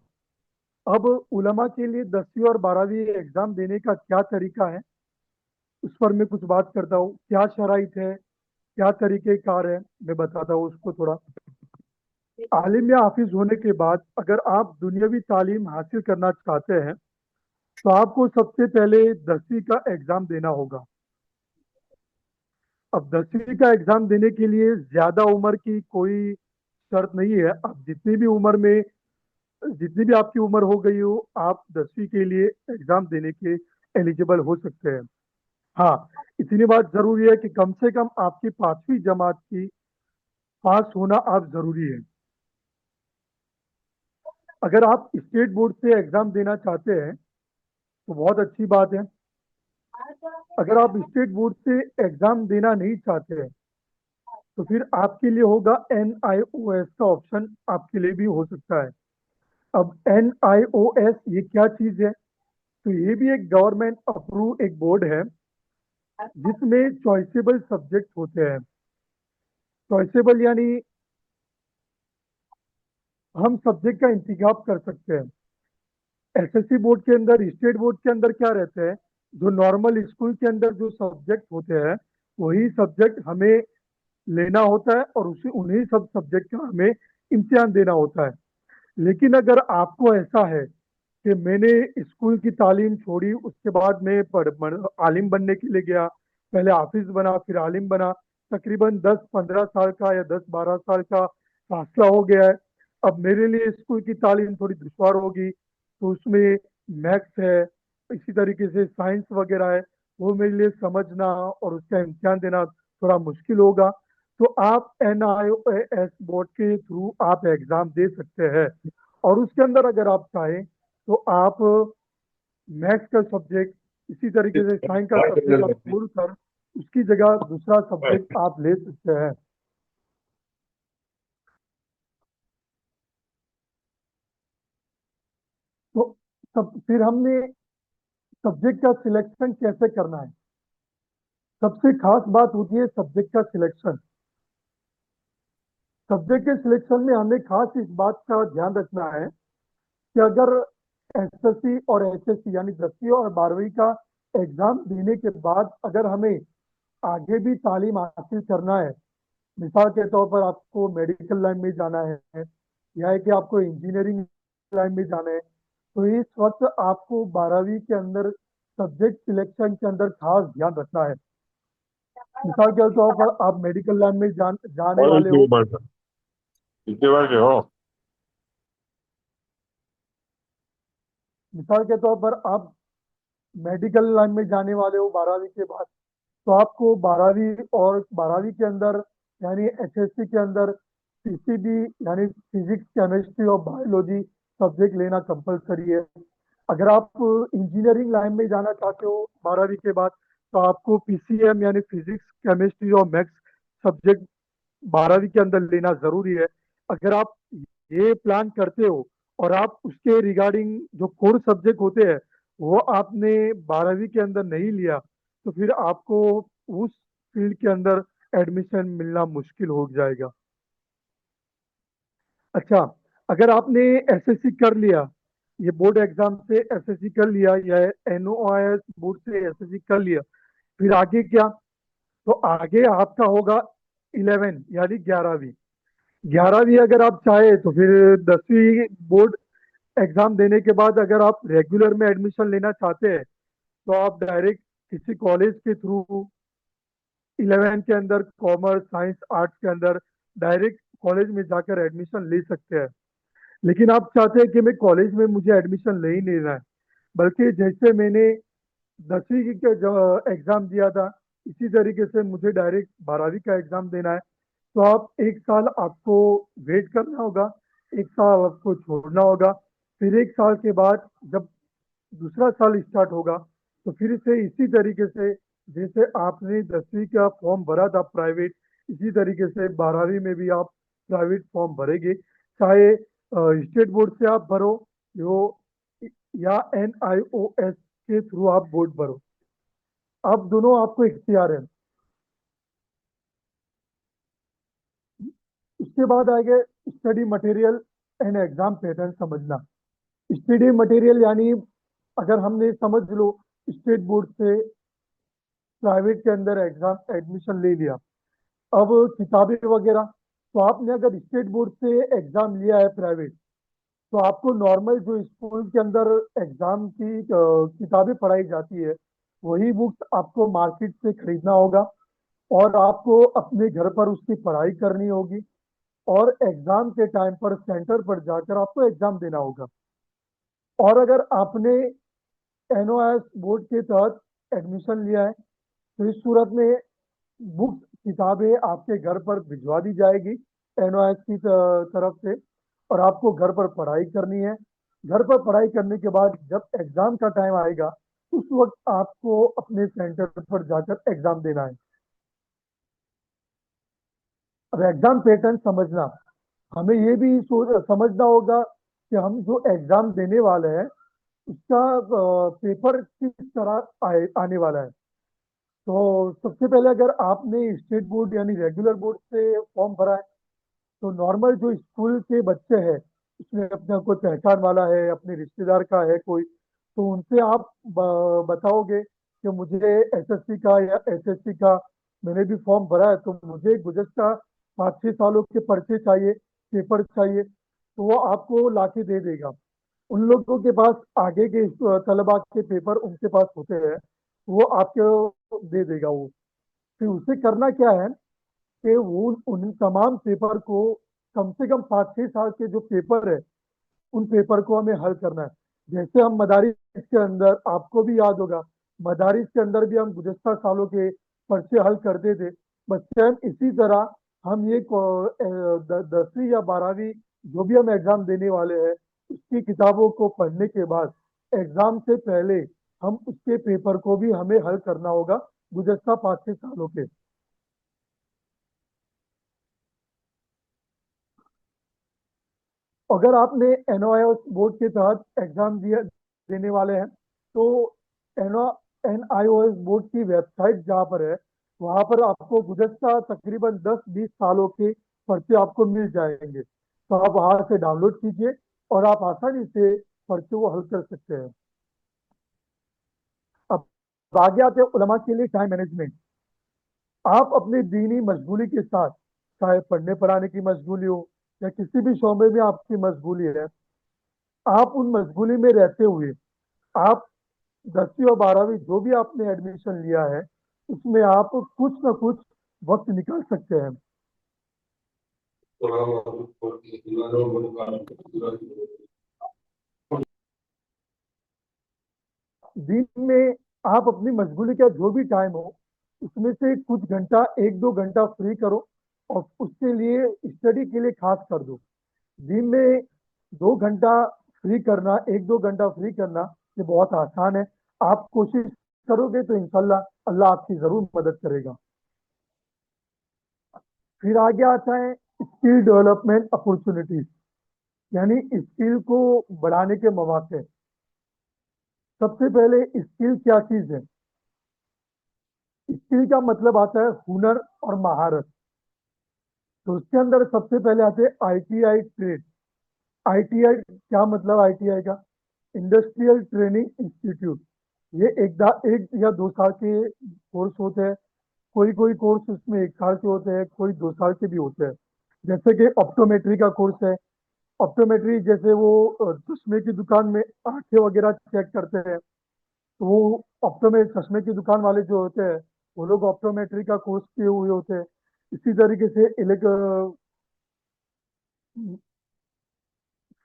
अब उलमा के लिए 10वीं और 12वीं एग्जाम देने का क्या तरीका है उस पर मैं कुछ बात करता हूँ। क्या शराइत है, क्या तरीके कार है, मैं बताता हूँ उसको थोड़ा। आलिम या हाफिज होने के बाद अगर आप दुनियावी तालीम हासिल करना चाहते हैं तो आपको सबसे पहले 10वीं का एग्जाम देना होगा। अब 10वीं का एग्जाम देने के लिए ज्यादा उम्र की कोई शर्त नहीं है। अब जितनी भी आपकी उम्र हो गई हो, आप 10वीं के लिए एग्जाम देने के एलिजिबल हो सकते हैं। हाँ, इतनी बात जरूरी है कि कम से कम आपकी 5वीं जमात की पास होना आप जरूरी है। अगर आप स्टेट बोर्ड से एग्जाम देना चाहते हैं तो बहुत अच्छी बात है। अगर आप स्टेट बोर्ड से एग्जाम देना नहीं चाहते हैं तो फिर आपके लिए होगा NIOS का ऑप्शन, आपके लिए भी हो सकता है। अब NIOS ये क्या चीज है? तो ये भी एक गवर्नमेंट अप्रूव एक बोर्ड है जिसमें चॉइसेबल सब्जेक्ट होते हैं। चॉइसेबल यानी हम सब्जेक्ट का इंतखाब कर सकते हैं। SSC बोर्ड के अंदर, स्टेट बोर्ड के अंदर क्या रहते हैं, जो नॉर्मल स्कूल के अंदर जो सब्जेक्ट होते हैं वही सब्जेक्ट हमें लेना होता है और उसी उन्हीं सब सब्जेक्ट का हमें इम्तिहान देना होता है। लेकिन अगर आपको ऐसा है कि मैंने स्कूल की तालीम छोड़ी, उसके बाद मैं आलिम बनने के लिए गया, पहले हाफिज बना फिर आलिम बना, तकरीबन 10-15 साल का या 10-12 साल का फासला हो गया है। अब मेरे लिए स्कूल की तालीम थोड़ी दुश्वार होगी, तो उसमें मैथ्स है, इसी तरीके से साइंस वगैरह है, वो मेरे लिए समझना और उसका इम्तिहान देना थोड़ा मुश्किल होगा। तो आप NIOS बोर्ड के थ्रू आप एग्जाम दे सकते हैं। और उसके अंदर अगर आप चाहें तो आप मैथ्स का सब्जेक्ट, इसी तरीके से साइंस का सब्जेक्ट आप छोड़कर उसकी जगह दूसरा सब्जेक्ट आप ले सकते हैं। तो फिर हमने सब्जेक्ट का सिलेक्शन कैसे करना है? सबसे खास बात होती है सब्जेक्ट का सिलेक्शन। सब्जेक्ट के सिलेक्शन में हमें खास इस बात का ध्यान रखना है कि अगर SSC और HSC यानी 10वीं और 12वीं का एग्जाम देने के बाद अगर हमें आगे भी तालीम हासिल करना है, मिसाल के तौर पर आपको मेडिकल लाइन में जाना है या है कि आपको इंजीनियरिंग लाइन में जाना है, तो इस वक्त आपको 12वीं के अंदर सब्जेक्ट सिलेक्शन के अंदर खास ध्यान रखना है। मिसाल के तौर पर आप मेडिकल लाइन में जाने और वाले हो, कितने बार के हो? मिसाल के तौर पर आप मेडिकल लाइन में जाने वाले हो 12वीं के बाद, तो आपको 12वीं के अंदर यानी HSC के अंदर PCB यानी फिजिक्स, केमिस्ट्री और बायोलॉजी सब्जेक्ट लेना कंपलसरी है। अगर आप इंजीनियरिंग लाइन में जाना चाहते हो 12वीं के बाद, तो आपको PCM यानी फिजिक्स, केमिस्ट्री और मैथ्स सब्जेक्ट 12वीं के अंदर लेना जरूरी है। अगर आप ये प्लान करते हो और आप उसके रिगार्डिंग जो कोर सब्जेक्ट होते हैं वो आपने 12वीं के अंदर नहीं लिया, तो फिर आपको उस फील्ड के अंदर एडमिशन मिलना मुश्किल हो जाएगा। अच्छा, अगर आपने SSC कर लिया, ये बोर्ड एग्जाम से SSC कर लिया या NOIS बोर्ड से SSC कर लिया, फिर आगे क्या? तो आगे आपका होगा 11 यानी 11वीं। 11वीं अगर आप चाहे तो फिर 10वीं बोर्ड एग्जाम देने के बाद अगर आप रेगुलर में एडमिशन लेना चाहते हैं तो आप डायरेक्ट किसी कॉलेज के थ्रू 11 के अंदर कॉमर्स, साइंस, आर्ट्स के अंदर डायरेक्ट कॉलेज में जाकर एडमिशन ले सकते हैं। लेकिन आप चाहते हैं कि मैं कॉलेज में मुझे एडमिशन ले ही नहीं लेना है, बल्कि जैसे मैंने 10वीं के एग्जाम दिया था इसी तरीके से मुझे डायरेक्ट 12वीं का एग्जाम देना है, तो आप एक साल आपको वेट करना होगा, एक साल आपको छोड़ना होगा। फिर एक साल के बाद जब दूसरा साल स्टार्ट होगा तो फिर से इसी तरीके से जैसे आपने 10वीं का फॉर्म भरा था प्राइवेट, इसी तरीके से 12वीं में भी आप प्राइवेट फॉर्म भरेंगे, चाहे स्टेट बोर्ड से आप भरो यो या NIOS के थ्रू आप बोर्ड भरो, आप दोनों आपको इख्तियार है। उसके बाद आएगा study material and exam pattern समझना। स्टडी मटेरियल यानी अगर हमने समझ लो स्टेट बोर्ड से प्राइवेट के अंदर एग्जाम एडमिशन ले लिया, अब किताबें वगैरह, तो आपने अगर स्टेट बोर्ड से एग्जाम लिया है प्राइवेट, तो आपको नॉर्मल जो स्कूल के अंदर एग्जाम की किताबें पढ़ाई जाती है वही बुक्स आपको मार्केट से खरीदना होगा और आपको अपने घर पर उसकी पढ़ाई करनी होगी और एग्जाम के टाइम पर सेंटर पर जाकर आपको एग्जाम देना होगा। और अगर आपने NOS बोर्ड के तहत एडमिशन लिया है तो इस सूरत में बुक्स, किताबें आपके घर पर भिजवा दी जाएगी NOS की तरफ से और आपको घर पर पढ़ाई करनी है। घर पर पढ़ाई करने के बाद जब एग्जाम का टाइम आएगा उस वक्त आपको अपने सेंटर पर जाकर एग्जाम देना है। अब एग्जाम पैटर्न समझना, हमें ये भी समझना होगा कि हम जो एग्जाम देने वाले हैं उसका पेपर किस तरह आने वाला है। तो सबसे पहले अगर आपने स्टेट बोर्ड यानी रेगुलर बोर्ड से फॉर्म भरा है तो नॉर्मल जो स्कूल के बच्चे हैं उसमें अपना कोई पहचान वाला है, अपने रिश्तेदार का है कोई, तो उनसे आप बताओगे कि मुझे एसएससी का या एचएससी का मैंने भी फॉर्म भरा है तो मुझे गुज़श्ता 5-6 सालों के पर्चे चाहिए, पेपर चाहिए, तो वो आपको लाके दे देगा। उन लोगों के पास आगे के तलबा के पेपर उनके पास होते हैं, वो आपको दे देगा वो। फिर उसे करना क्या है कि वो उन तमाम पेपर को कम से कम 5-6 साल के जो पेपर है उन पेपर को हमें हल करना है। जैसे हम मदारिस के अंदर, आपको भी याद होगा, मदारिस के अंदर भी हम गुज़श्ता सालों के पर्चे हल करते थे। बस सेम इसी तरह हम ये 10वीं या 12वीं जो भी हम एग्जाम देने वाले हैं उसकी किताबों को पढ़ने के बाद एग्जाम से पहले हम उसके पेपर को भी हमें हल करना होगा गुज़श्ता 5-6 सालों के। अगर आपने एनओएस बोर्ड के तहत एग्जाम दिया देने वाले हैं तो एनओ एनआईओएस बोर्ड की वेबसाइट जहाँ पर है वहाँ पर आपको गुज़श्ता तकरीबन 10-20 सालों के पर्चे आपको मिल जाएंगे, तो आप वहाँ से डाउनलोड कीजिए और आप आसानी से पर्चे को हल कर सकते हैं। अब आगे आते हैं उलमा के लिए टाइम मैनेजमेंट। आप अपनी दीनी मशगूली के साथ, चाहे पढ़ने पढ़ाने की मशगूली हो या किसी भी शोबे में आपकी मशगूली है, आप उन मशगूली में रहते हुए आप 10वीं और 12वीं जो भी आपने एडमिशन लिया है उसमें आप कुछ ना कुछ वक्त निकाल सकते हैं। दिन में आप अपनी मशगूली का जो भी टाइम हो उसमें से कुछ घंटा, 1-2 घंटा फ्री करो और उसके लिए स्टडी के लिए खास कर दो। दिन में 2 घंटा फ्री करना, 1-2 घंटा फ्री करना ये बहुत आसान है। आप कोशिश करोगे तो इंशाल्लाह अल्लाह आपकी जरूर मदद करेगा। फिर आगे आता है स्किल डेवलपमेंट अपॉर्चुनिटीज, यानी स्किल को बढ़ाने के मौके। सबसे पहले स्किल क्या चीज है? स्किल का मतलब आता है हुनर और महारत। तो उसके अंदर सबसे पहले आते हैं आईटीआई ट्रेड। आईटीआई क्या मतलब? आईटीआई का इंडस्ट्रियल ट्रेनिंग इंस्टीट्यूट। ये एक या 2 साल के कोर्स होते हैं। कोई कोई कोर्स उसमें 1 साल के होते हैं, कोई 2 साल के भी होते हैं। जैसे कि ऑप्टोमेट्री का कोर्स है। ऑप्टोमेट्री जैसे वो चश्मे की दुकान में आंखें वगैरह चेक करते हैं, तो वो चश्मे की दुकान वाले जो होते हैं वो लोग ऑप्टोमेट्री का कोर्स किए हुए होते हैं। इसी तरीके से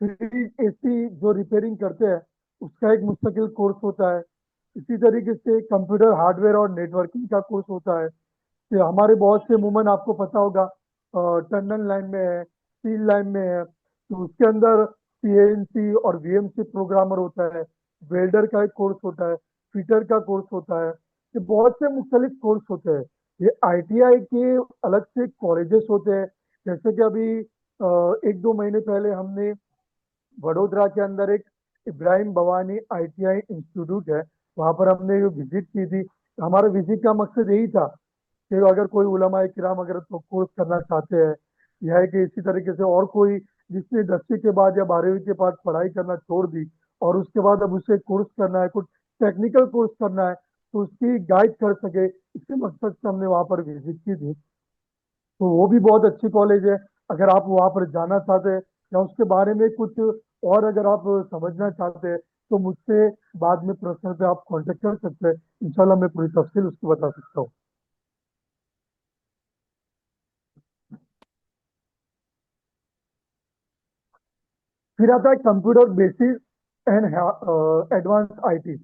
फ्रिज एसी जो रिपेयरिंग करते हैं उसका एक मुस्तकिल कोर्स होता है। इसी तरीके से कंप्यूटर हार्डवेयर और नेटवर्किंग का कोर्स होता है। कि हमारे बहुत से वुमन आपको पता होगा टंडन लाइन में है, स्टील लाइन में है, तो उसके अंदर सीएनसी और वीएमसी प्रोग्रामर होता है, वेल्डर का एक कोर्स होता है, फिटर का कोर्स होता है। ये बहुत से मुख्तलिफ कोर्स होते हैं। ये आईटीआई के अलग से कॉलेजेस होते हैं। जैसे कि अभी 1-2 महीने पहले हमने वडोदरा के अंदर एक इब्राहिम बवानी आईटीआई इंस्टीट्यूट है, वहां पर हमने विजिट की थी। हमारा विजिट का मकसद यही था कि अगर कोई उलमा किराम अगर तो कोर्स करना चाहते हैं, यह है कि इसी तरीके से और कोई जिसने 10वीं के बाद या 12वीं के बाद पढ़ाई करना छोड़ दी और उसके बाद अब उसे कोर्स करना है, कुछ टेक्निकल कोर्स करना है, तो उसकी गाइड कर सके, इसके मकसद से हमने वहाँ पर विजिट की थी। तो वो भी बहुत अच्छी कॉलेज है। अगर आप वहाँ पर जाना चाहते हैं या उसके बारे में कुछ और अगर आप समझना चाहते हैं तो मुझसे बाद में प्रश्न पे आप कांटेक्ट कर सकते हैं। इंशाल्लाह मैं पूरी तफसील उसकी बता सकता हूँ। फिर आता है computer basis and advance IT.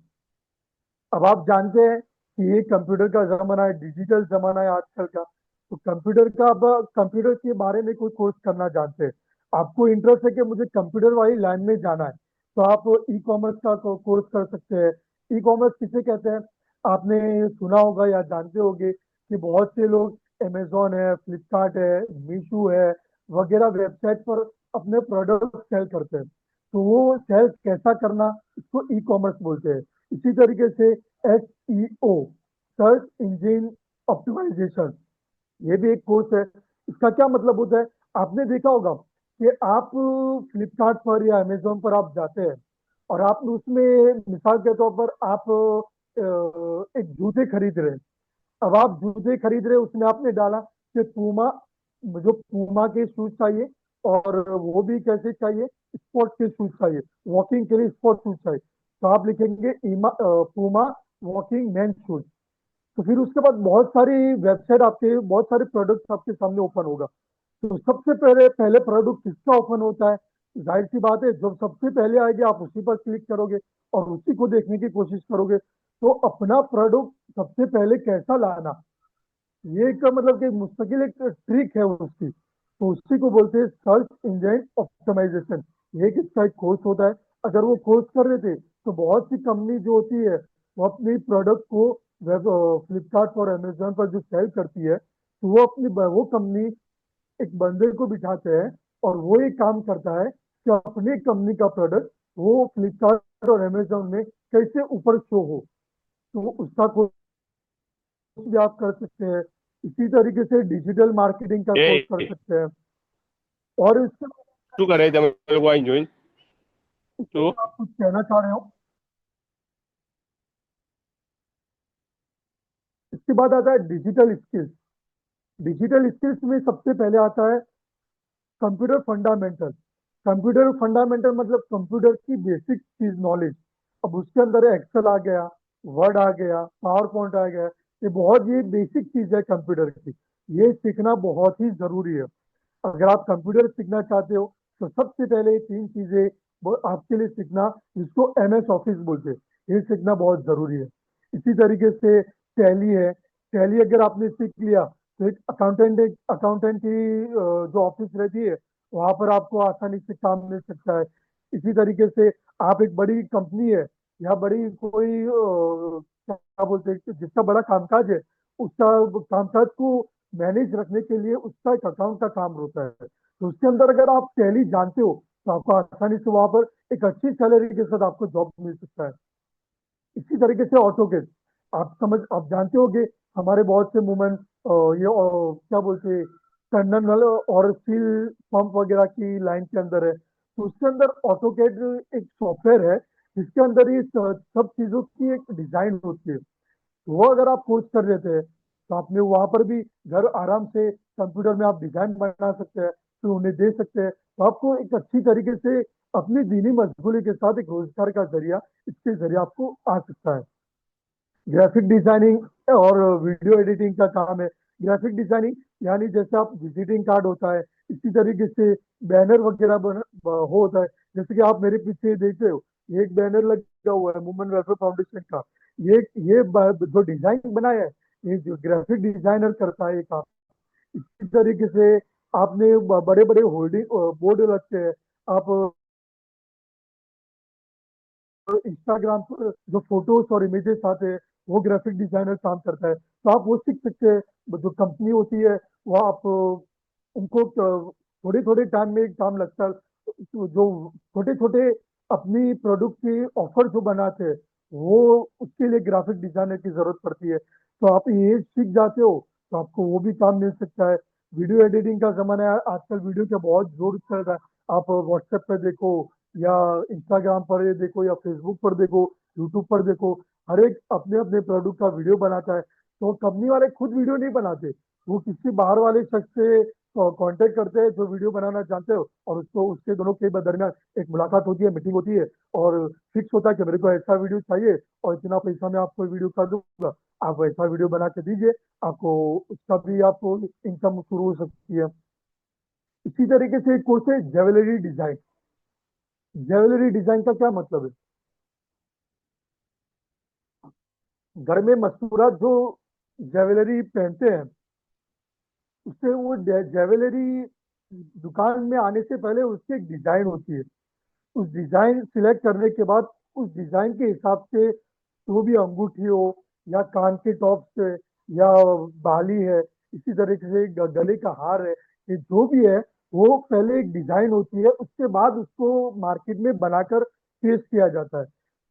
अब आप जानते हैं कि ये कंप्यूटर का जमाना है, डिजिटल जमाना है आजकल का। तो कंप्यूटर का, अब कंप्यूटर के बारे में कोई कोर्स करना जानते हैं, आपको इंटरेस्ट है कि मुझे कंप्यूटर वाली लाइन में जाना है, तो आप ई कॉमर्स का कोर्स कर सकते हैं। ई कॉमर्स किसे कहते हैं? आपने सुना होगा या जानते होंगे कि बहुत से लोग अमेजोन है, फ्लिपकार्ट है, मीशो है वगैरह वेबसाइट पर अपने प्रोडक्ट सेल करते हैं। तो वो सेल कैसा करना, इसको ई कॉमर्स बोलते हैं। इसी तरीके से SEO, सर्च इंजन ऑप्टिमाइजेशन, ये भी एक कोर्स है। इसका क्या मतलब होता है? आपने देखा होगा कि आप फ्लिपकार्ट पर या अमेजोन पर आप जाते हैं और आप उसमें मिसाल के तौर पर आप एक जूते खरीद रहे हैं। अब आप जूते खरीद रहे हैं, उसमें आपने डाला कि पूमा, मुझे पूमा के शूज चाहिए, और वो भी कैसे चाहिए, स्पोर्ट के शूज चाहिए, वॉकिंग के लिए स्पोर्ट शूज चाहिए। तो आप लिखेंगे पूमा वॉकिंग मैन शूज। तो फिर उसके बाद बहुत सारी वेबसाइट आपके, बहुत सारे प्रोडक्ट्स आपके सामने ओपन होगा। तो सबसे पहले पहले प्रोडक्ट किसका ओपन होता है? जाहिर सी बात है, जब सबसे पहले आएगी आप उसी पर क्लिक करोगे और उसी को देखने की कोशिश करोगे। तो अपना प्रोडक्ट सबसे पहले कैसा लाना, ये का मतलब कि मुस्तकिल एक ट्रिक है उसकी। तो उसी को बोलते हैं सर्च इंजन ऑप्टिमाइजेशन। ये किसका एक कोर्स होता है। अगर वो कोर्स कर रहे थे तो बहुत सी कंपनी जो होती है वो अपनी प्रोडक्ट को वेब फ्लिपकार्ट और अमेजोन पर जो सेल करती है, तो वो कंपनी एक बंदे को बिठाते हैं और वो ये काम करता है कि अपनी कंपनी का प्रोडक्ट वो फ्लिपकार्ट और अमेजोन में कैसे ऊपर शो हो। तो उसका कोर्स भी आप कर सकते हैं। इसी तरीके से डिजिटल मार्केटिंग का कोर्स कर ए सकते हैं। और इसके શું કરે તમે લોકો અહીં જોઈન શું ऊपर आप कुछ कहना चाह रहे हो? इसके बाद आता है डिजिटल स्किल्स। डिजिटल स्किल्स में सबसे पहले आता है कंप्यूटर फंडामेंटल। कंप्यूटर फंडामेंटल मतलब कंप्यूटर की बेसिक चीज नॉलेज। अब उसके अंदर एक्सेल आ गया, वर्ड आ गया, पावर पॉइंट आ गया। ये बेसिक चीज है कंप्यूटर की। ये सीखना बहुत ही जरूरी है। अगर आप कंप्यूटर सीखना चाहते हो तो सबसे पहले ये तीन चीजें वो आपके लिए सीखना, जिसको MS ऑफिस बोलते हैं, ये सीखना बहुत जरूरी है। इसी तरीके से टैली है। टैली अगर आपने सीख लिया तो एक अकाउंटेंट की जो ऑफिस रहती है वहां पर आपको आसानी से काम मिल सकता है। इसी तरीके से आप एक बड़ी कंपनी है या बड़ी कोई क्या बोलते हैं, जिसका बड़ा कामकाज है, उसका कामकाज को मैनेज रखने के लिए उसका एक अकाउंट का काम होता है। तो उसके अंदर अगर आप टैली जानते हो तो आपको आसानी से वहां पर एक अच्छी सैलरी के साथ आपको जॉब मिल सकता है। इसी तरीके से ऑटोकेड, आप जानते होंगे, हमारे बहुत से मूवमेंट क्या बोलते हैं, टनल और स्टील पंप वगैरह की लाइन के अंदर है। तो उसके अंदर ऑटोकेड एक सॉफ्टवेयर है जिसके अंदर ये सब चीजों की एक डिजाइन होती है। वो अगर आप कोर्स कर लेते हैं तो आपने वहां पर भी घर आराम से कंप्यूटर में आप डिजाइन बना सकते हैं, फिर उन्हें दे सकते हैं। तो आपको एक अच्छी तरीके से अपनी दीनी मशगूली के साथ एक रोजगार का जरिया इसके जरिए आपको आ सकता है। ग्राफिक डिजाइनिंग और वीडियो एडिटिंग का काम है। ग्राफिक डिजाइनिंग यानी जैसे आप विजिटिंग कार्ड होता है, इसी तरीके से बैनर वगैरह होता है। जैसे कि आप मेरे पीछे देख रहे हो, ये एक बैनर लगा हुआ है वुमेन वेलफेयर फाउंडेशन का। जो डिजाइन बनाया है, ये जो ग्राफिक डिजाइनर करता है ये काम। इसी तरीके से आपने बड़े बड़े होल्डिंग बोर्ड लगते हैं। आप इंस्टाग्राम पर जो फोटोज और इमेजेस आते हैं, वो ग्राफिक डिजाइनर काम करता है। तो आप वो सीख सकते हैं। जो कंपनी होती है वो आप उनको थोड़े थोड़े टाइम में काम लगता है। तो जो छोटे छोटे अपनी प्रोडक्ट की ऑफर जो बनाते हैं, वो उसके लिए ग्राफिक डिजाइनर की जरूरत पड़ती है। तो आप ये सीख जाते हो तो आपको वो भी काम मिल सकता है। वीडियो एडिटिंग का जमाना है आजकल, वीडियो का बहुत जोर चल रहा है। आप व्हाट्सएप पे देखो या इंस्टाग्राम पर ये देखो या फेसबुक पर देखो, यूट्यूब पर देखो, हर एक अपने अपने प्रोडक्ट का वीडियो बनाता है। तो कंपनी वाले खुद वीडियो नहीं बनाते, वो किसी बाहर वाले शख्स से कांटेक्ट करते हैं जो वीडियो बनाना चाहते हो, और उसको उसके दोनों के दरमियान एक मुलाकात होती है, मीटिंग होती है, और फिक्स होता है कि मेरे को ऐसा वीडियो चाहिए और इतना पैसा मैं आपको वीडियो कर दूंगा, आप वैसा वीडियो बना के दीजिए, आपको उसका भी आपको इनकम शुरू हो सकती है। इसी तरीके से एक कोर्स है ज्वेलरी डिजाइन। ज्वेलरी डिजाइन का क्या मतलब है? घर में मस्तूरा जो ज्वेलरी पहनते हैं, उससे वो ज्वेलरी दुकान में आने से पहले उसकी एक डिजाइन होती है। उस डिजाइन सिलेक्ट करने के बाद उस डिजाइन के हिसाब से जो भी अंगूठी हो या कान के टॉप्स है या बाली है, इसी तरीके से गले का हार है, ये जो भी है वो पहले एक डिजाइन होती है, उसके बाद उसको मार्केट में बनाकर पेश किया जाता है।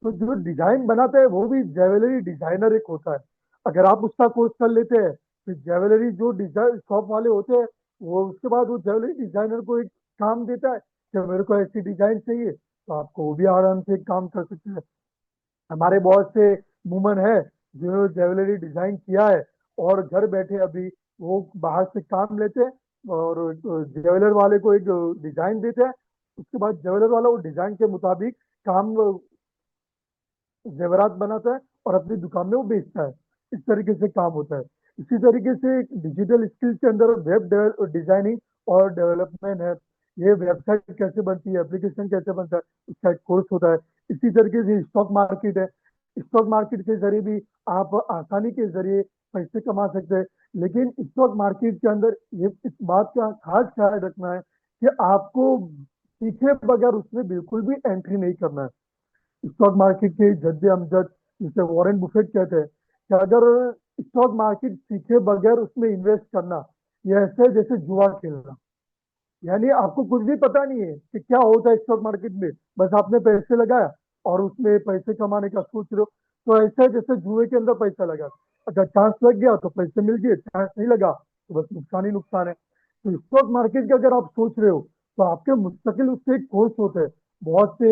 तो जो डिजाइन बनाता है वो भी ज्वेलरी डिजाइनर एक होता है। अगर आप उसका कोर्स कर लेते हैं, फिर ज्वेलरी जो डिजाइन शॉप वाले होते हैं, वो उसके बाद वो ज्वेलरी डिजाइनर को एक काम देता है कि मेरे को ऐसी डिजाइन चाहिए, तो आपको वो भी आराम से काम कर सकते हैं। हमारे बहुत से वुमन है जो ज्वेलरी डिजाइन किया है और घर बैठे अभी वो बाहर से काम लेते हैं और ज्वेलर वाले को एक डिजाइन देते हैं, उसके बाद ज्वेलर वाला वो डिजाइन के मुताबिक काम जेवरात बनाता है और अपनी दुकान में वो बेचता है। इस तरीके से काम होता है। इसी तरीके से डिजिटल स्किल्स के अंदर वेब डिजाइनिंग और डेवलपमेंट है। ये वेबसाइट कैसे बनती है, एप्लीकेशन कैसे बनता है, उसका एक कोर्स होता है। इसी तरीके से स्टॉक मार्केट है। स्टॉक मार्केट के जरिए भी आप आसानी के जरिए पैसे कमा सकते हैं। लेकिन स्टॉक मार्केट के अंदर ये इस बात का खास ख्याल रखना है कि आपको सीखे बगैर उसमें बिल्कुल भी एंट्री नहीं करना है। स्टॉक मार्केट के जद्दे अमजद, जिसे वॉरेन बुफेट कहते हैं, कि अगर स्टॉक मार्केट सीखे बगैर उसमें इन्वेस्ट करना, ये ऐसे है जैसे जुआ खेलना। यानी आपको कुछ भी पता नहीं है कि क्या होता है स्टॉक मार्केट में, बस आपने पैसे लगाया और उसमें पैसे कमाने का सोच रहे हो। तो ऐसा है जैसे जुए के अंदर पैसा लगा, अगर चांस लग गया तो पैसे मिल गए, चांस नहीं लगा तो बस नुकसान ही नुकसान है। तो स्टॉक मार्केट का अगर आप सोच रहे हो तो आपके मुस्तकिल उसके कोर्स होते हैं। बहुत से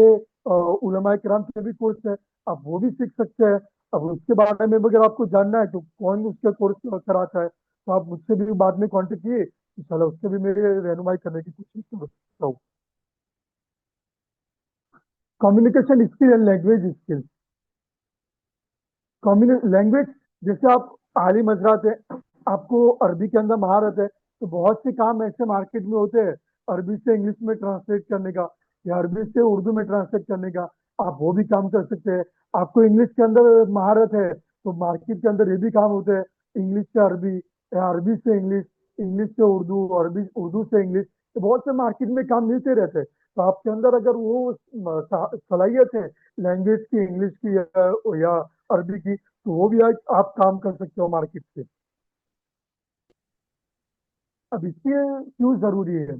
उलमा किराम के भी कोर्स है, आप वो भी सीख सकते हैं। अब उसके बारे में अगर आपको जानना है तो कौन उसका कोर्स कराता है, तो आप मुझसे भी बाद में कांटेक्ट किए, इंशाल्लाह उससे भी मेरे रहनुमाई करने की कोशिश करता हूँ। Communication skill and language skill. Language, जैसे आप आलिम हजरात है, आपको अरबी के अंदर महारत है, तो बहुत से काम ऐसे मार्केट में होते हैं अरबी से इंग्लिश में ट्रांसलेट करने का या अरबी से उर्दू में ट्रांसलेट करने का, आप वो भी काम कर सकते हैं। आपको इंग्लिश के अंदर महारत है तो मार्केट के अंदर ये भी काम होते हैं, इंग्लिश से अरबी या अरबी से इंग्लिश, इंग्लिश से उर्दू, अरबी उर्दू से इंग्लिश, तो बहुत से मार्केट में काम मिलते रहते हैं। तो आपके अंदर अगर वो सलाहियत है लैंग्वेज की, इंग्लिश की या अरबी की, तो वो भी आप काम कर सकते हो मार्केट से। अब इसके क्यों जरूरी है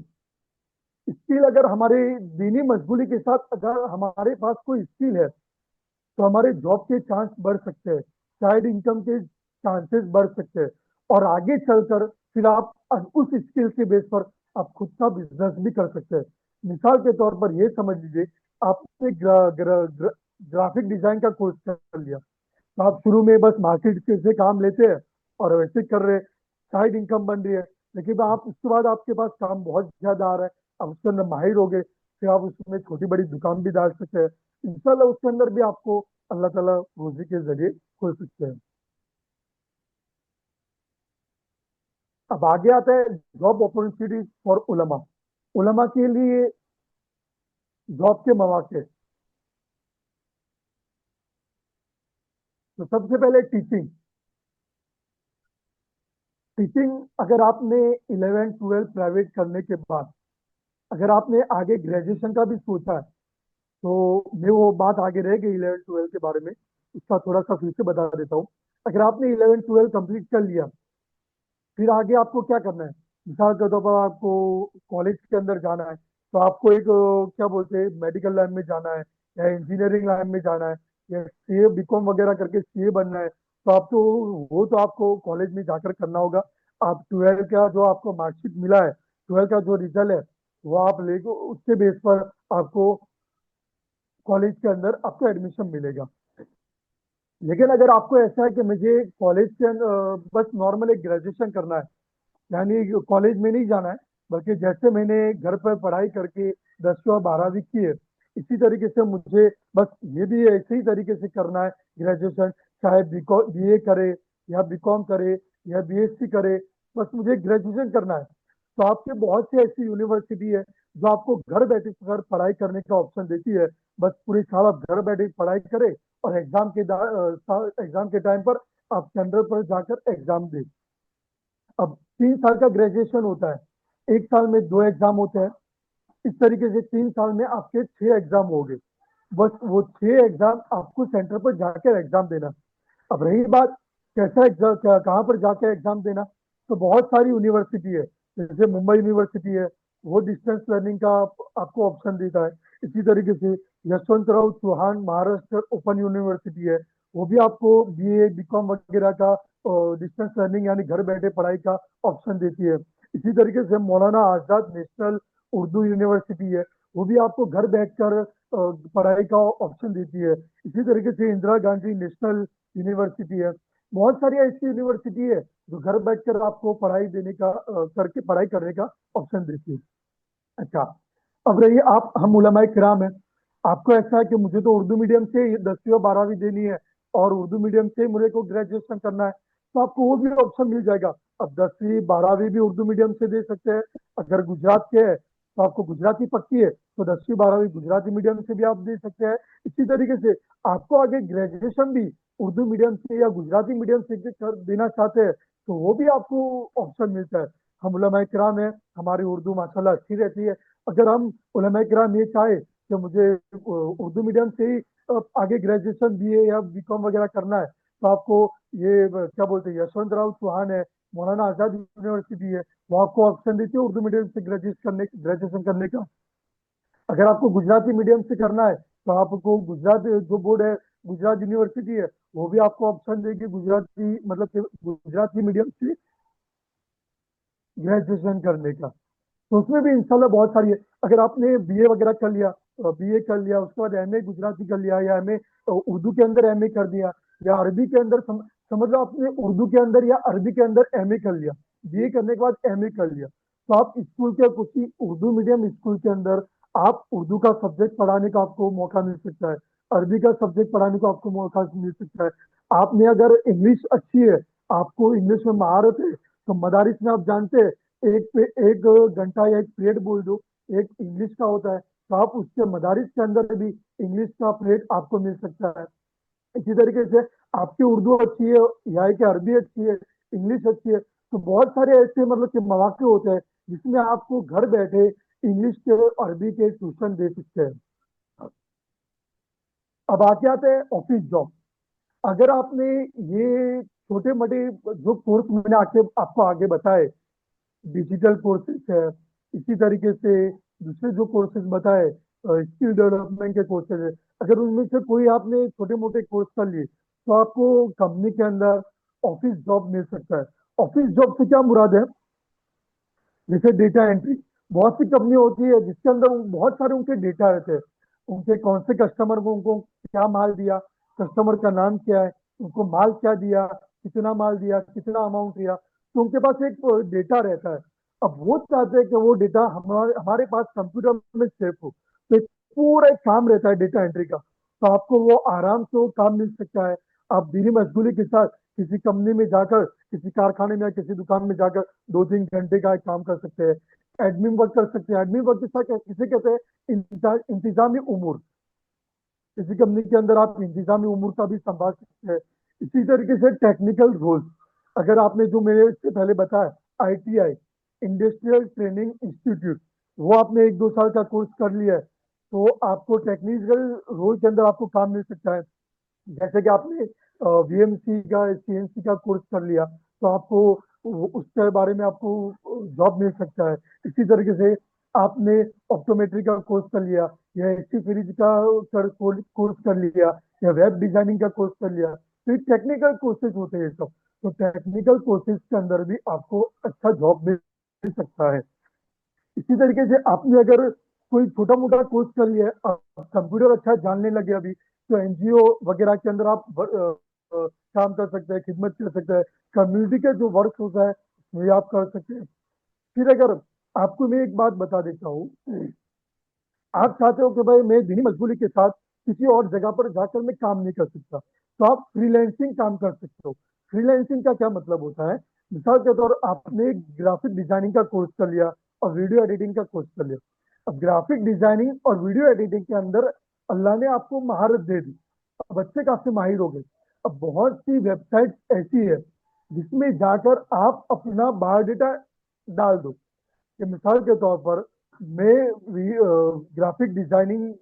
स्किल? अगर हमारे दीनी मशगूली के साथ अगर हमारे पास कोई स्किल है तो हमारे जॉब के चांस बढ़ सकते हैं, साइड इनकम के चांसेस बढ़ सकते हैं, और आगे चलकर फिर आप उस स्किल के बेस पर आप खुद का बिजनेस भी कर सकते हैं। मिसाल के तौर पर ये समझ लीजिए, आपने ग्राफिक डिजाइन का कोर्स कर लिया, तो आप शुरू में बस मार्केट से काम लेते हैं और वैसे कर रहे, साइड इनकम बन रही है। लेकिन आप उसके बाद आपके पास काम बहुत ज्यादा आ रहा है, आप उसके अंदर माहिर हो गए, फिर आप उसमें छोटी बड़ी दुकान भी डाल सकते हैं। इंशाल्लाह उसके अंदर भी आपको अल्लाह ताला रोजी के जरिए खोल सकते हैं। अब आगे आता है जॉब अपॉर्चुनिटीज फॉर उलमा। उलमा के लिए जॉब के मौके, तो सबसे पहले टीचिंग। टीचिंग, अगर आपने 11 12 प्राइवेट करने के बाद अगर आपने आगे ग्रेजुएशन का भी सोचा है, तो मैं वो बात आगे रह गई 11 12 के बारे में, उसका थोड़ा सा फिर से बता देता हूँ। अगर आपने 11 12 कंप्लीट कर लिया, फिर आगे आपको क्या करना है? मिसाल के तौर पर आपको कॉलेज के अंदर जाना है, तो आपको एक क्या बोलते हैं, मेडिकल लाइन में जाना है या इंजीनियरिंग लाइन में जाना है या सीए बीकॉम वगैरह करके सीए बनना है, तो आपको वो तो आपको कॉलेज में जाकर करना होगा। आप 12 का जो आपको मार्कशीट मिला है, 12 का जो रिजल्ट है, वो आप लेके उसके बेस पर आपको कॉलेज के अंदर आपको एडमिशन मिलेगा। लेकिन अगर आपको ऐसा है कि मुझे कॉलेज के बस नॉर्मल एक ग्रेजुएशन करना है, यानी कॉलेज में नहीं जाना है, बल्कि जैसे मैंने घर पर पढ़ाई करके 10वीं और 12वीं की है, इसी तरीके से मुझे बस ये भी ऐसे ही तरीके से करना है ग्रेजुएशन, चाहे बीए करे या बीकॉम करे या बीएससी करे, बस मुझे ग्रेजुएशन करना है। तो आपके बहुत सी ऐसी यूनिवर्सिटी है जो आपको घर बैठे कर पढ़ाई करने का ऑप्शन देती है। बस पूरी साल आप घर बैठे पढ़ाई करें और एग्जाम के टाइम पर आप सेंटर पर जाकर एग्जाम दें। अब 3 साल का ग्रेजुएशन होता है, एक साल में 2 एग्जाम होते हैं, इस तरीके से 3 साल में आपके 6 एग्जाम हो गए। बस वो 6 एग्जाम आपको सेंटर पर जाकर एग्जाम देना। अब रही बात कैसा एग्जाम, कहाँ पर जाकर एग्जाम देना, तो बहुत सारी यूनिवर्सिटी है, जैसे मुंबई यूनिवर्सिटी है, वो डिस्टेंस लर्निंग का आपको ऑप्शन देता है। इसी तरीके से यशवंतराव चौहान महाराष्ट्र ओपन यूनिवर्सिटी है, वो भी आपको बीए बीकॉम वगैरह का डिस्टेंस लर्निंग यानी घर बैठे पढ़ाई का ऑप्शन देती है। इसी तरीके से मौलाना आजाद नेशनल उर्दू यूनिवर्सिटी है, वो भी आपको घर बैठकर पढ़ाई का ऑप्शन देती है। इसी तरीके से इंदिरा गांधी नेशनल यूनिवर्सिटी है। बहुत सारी ऐसी यूनिवर्सिटी है जो घर बैठकर आपको पढ़ाई देने का करके पढ़ाई करने का ऑप्शन देती है। अच्छा, अब रही आप, हम उलमाए किराम हैं, आपको ऐसा है कि मुझे तो उर्दू मीडियम से 10वीं और 12वीं देनी है और उर्दू मीडियम से मुझे को ग्रेजुएशन करना है, तो आपको वो भी ऑप्शन मिल जाएगा। अब 10वीं 12वीं भी उर्दू मीडियम से दे सकते हैं। अगर गुजरात के है तो आपको गुजराती पक्की है, तो 10वीं 12वीं गुजराती मीडियम से भी आप दे सकते हैं। इसी तरीके से आपको आगे ग्रेजुएशन भी उर्दू मीडियम से या गुजराती मीडियम से कर देना चाहते हैं, तो वो भी आपको ऑप्शन मिलता है। हम उलमाए किराम है, हमारी उर्दू माशाल्लाह अच्छी रहती है। अगर हम उलमाए किराम ये चाहे कि मुझे उर्दू मीडियम से ही आगे ग्रेजुएशन बीए या बीकॉम वगैरह करना है, तो आपको ये क्या बोलते हैं, यशवंत राव चौहान है, मौलाना आजाद यूनिवर्सिटी है, वो आपको ऑप्शन देती है उर्दू मीडियम से ग्रेजुएशन करने का। अगर आपको गुजराती मीडियम से करना है, तो आपको गुजरात जो बोर्ड है, गुजरात यूनिवर्सिटी है, वो भी आपको ऑप्शन देगी गुजराती, मतलब कि गुजराती मीडियम से ग्रेजुएशन करने का। तो उसमें भी इंशाल्लाह बहुत सारी है। अगर आपने बीए वगैरह कर लिया, बीए कर लिया, उसके बाद एमए गुजराती कर लिया, या एमए उर्दू के अंदर एमए कर दिया, या अरबी के अंदर समझ लो आपने उर्दू के अंदर या अरबी के अंदर एमए कर लिया, बीए करने के बाद एमए कर लिया, तो आप स्कूल के किसी उर्दू मीडियम स्कूल के अंदर आप उर्दू का सब्जेक्ट पढ़ाने का आपको मौका मिल सकता है, अरबी का सब्जेक्ट पढ़ाने का आपको मौका मिल सकता है। आपने अगर इंग्लिश अच्छी है, आपको इंग्लिश में महारत है, तो मदारिस में आप जानते हैं एक पे एक घंटा या एक पीरियड बोल दो, एक इंग्लिश का होता है, तो आप उसके मदारिस के अंदर भी इंग्लिश का पीरियड आपको मिल सकता है। इसी तरीके से आपकी उर्दू अच्छी है, यहाँ की अरबी अच्छी है, इंग्लिश अच्छी है, तो बहुत सारे ऐसे मतलब कि मौके होते हैं जिसमें आपको घर बैठे इंग्लिश के अरबी के ट्यूशन दे सकते हैं। अब आते आते हैं ऑफिस जॉब। अगर आपने ये छोटे मोटे जो कोर्स मैंने आपको आगे बताए, डिजिटल कोर्सेज है, इसी तरीके से दूसरे जो कोर्सेज बताए, स्किल डेवलपमेंट के कोर्सेज है, अगर उनमें से कोई आपने छोटे मोटे कोर्स कर लिए, तो आपको कंपनी के अंदर ऑफिस जॉब मिल सकता है। ऑफिस जॉब से क्या मुराद है, जैसे डेटा एंट्री, बहुत सी कंपनी होती है जिसके अंदर बहुत सारे उनके डेटा रहते हैं, उनके कौन से कस्टमर को उनको क्या माल दिया, कस्टमर का नाम क्या है, उनको माल क्या दिया, कितना माल दिया, कितना अमाउंट दिया, तो उनके पास एक डेटा रहता है। अब वो चाहते हैं कि वो डेटा हमारे हमारे पास कंप्यूटर में सेव हो, तो एक पूरा एक काम रहता है डेटा एंट्री का, तो आपको वो आराम से वो काम मिल सकता है। आप धीरे मशगूली के साथ किसी कंपनी में जाकर, किसी कारखाने में या किसी दुकान में जाकर 2-3 घंटे का एक काम कर सकते हैं, एडमिन वर्क कर सकते हैं। एडमिन वर्क किसे कहते हैं, इंतजामी उमूर, किसी कंपनी के अंदर आप इंतजामी उमूर का भी संभाल सकते हैं। इसी तरीके से टेक्निकल रोल्स, अगर आपने जो मेरे इससे पहले बताया आईटीआई, इंडस्ट्रियल ट्रेनिंग इंस्टीट्यूट, वो आपने 1-2 साल का कोर्स कर लिया है, तो आपको टेक्निकल रोल के अंदर आपको काम मिल सकता है। जैसे कि आपने वीएमसी का सीएनसी का कोर्स कर लिया, तो आपको उसके बारे में आपको जॉब मिल सकता है। इसी तरीके से आपने ऑप्टोमेट्री का कोर्स कर लिया, या एसी फ्रिज का कोर्स कर लिया, या वेब डिजाइनिंग का कोर्स कर लिया, तो ये टेक्निकल कोर्सेज होते हैं सब। तो टेक्निकल कोर्सेज के अंदर भी आपको अच्छा जॉब मिल सकता है। इसी तरीके से आपने अगर कोई छोटा मोटा कोर्स कर लिया है, कंप्यूटर अच्छा जानने लगे अभी, तो एनजीओ वगैरह के अंदर आप काम कर सकते हैं, खिदमत कर सकते हैं, कम्युनिटी का जो वर्क होता है वो आप कर सकते हैं। फिर अगर आपको मैं एक बात बता देता हूँ, आप चाहते हो कि भाई मैं दीनी मशगूली के साथ किसी और जगह पर जाकर मैं काम नहीं कर सकता, तो आप फ्रीलैंसिंग काम कर सकते हो। फ्रीलैंसिंग का क्या मतलब होता है, मिसाल के तौर आपने ग्राफिक डिजाइनिंग का कोर्स कर लिया और वीडियो एडिटिंग का कोर्स कर लिया। अब ग्राफिक डिजाइनिंग और वीडियो एडिटिंग के अंदर अल्लाह ने आपको महारत दे दी, अब बच्चे काफी माहिर हो गए। अब बहुत सी वेबसाइट ऐसी है जिसमें जाकर आप अपना बायोडाटा डाल दो, कि मिसाल के तौर पर मैं ग्राफिक डिजाइनिंग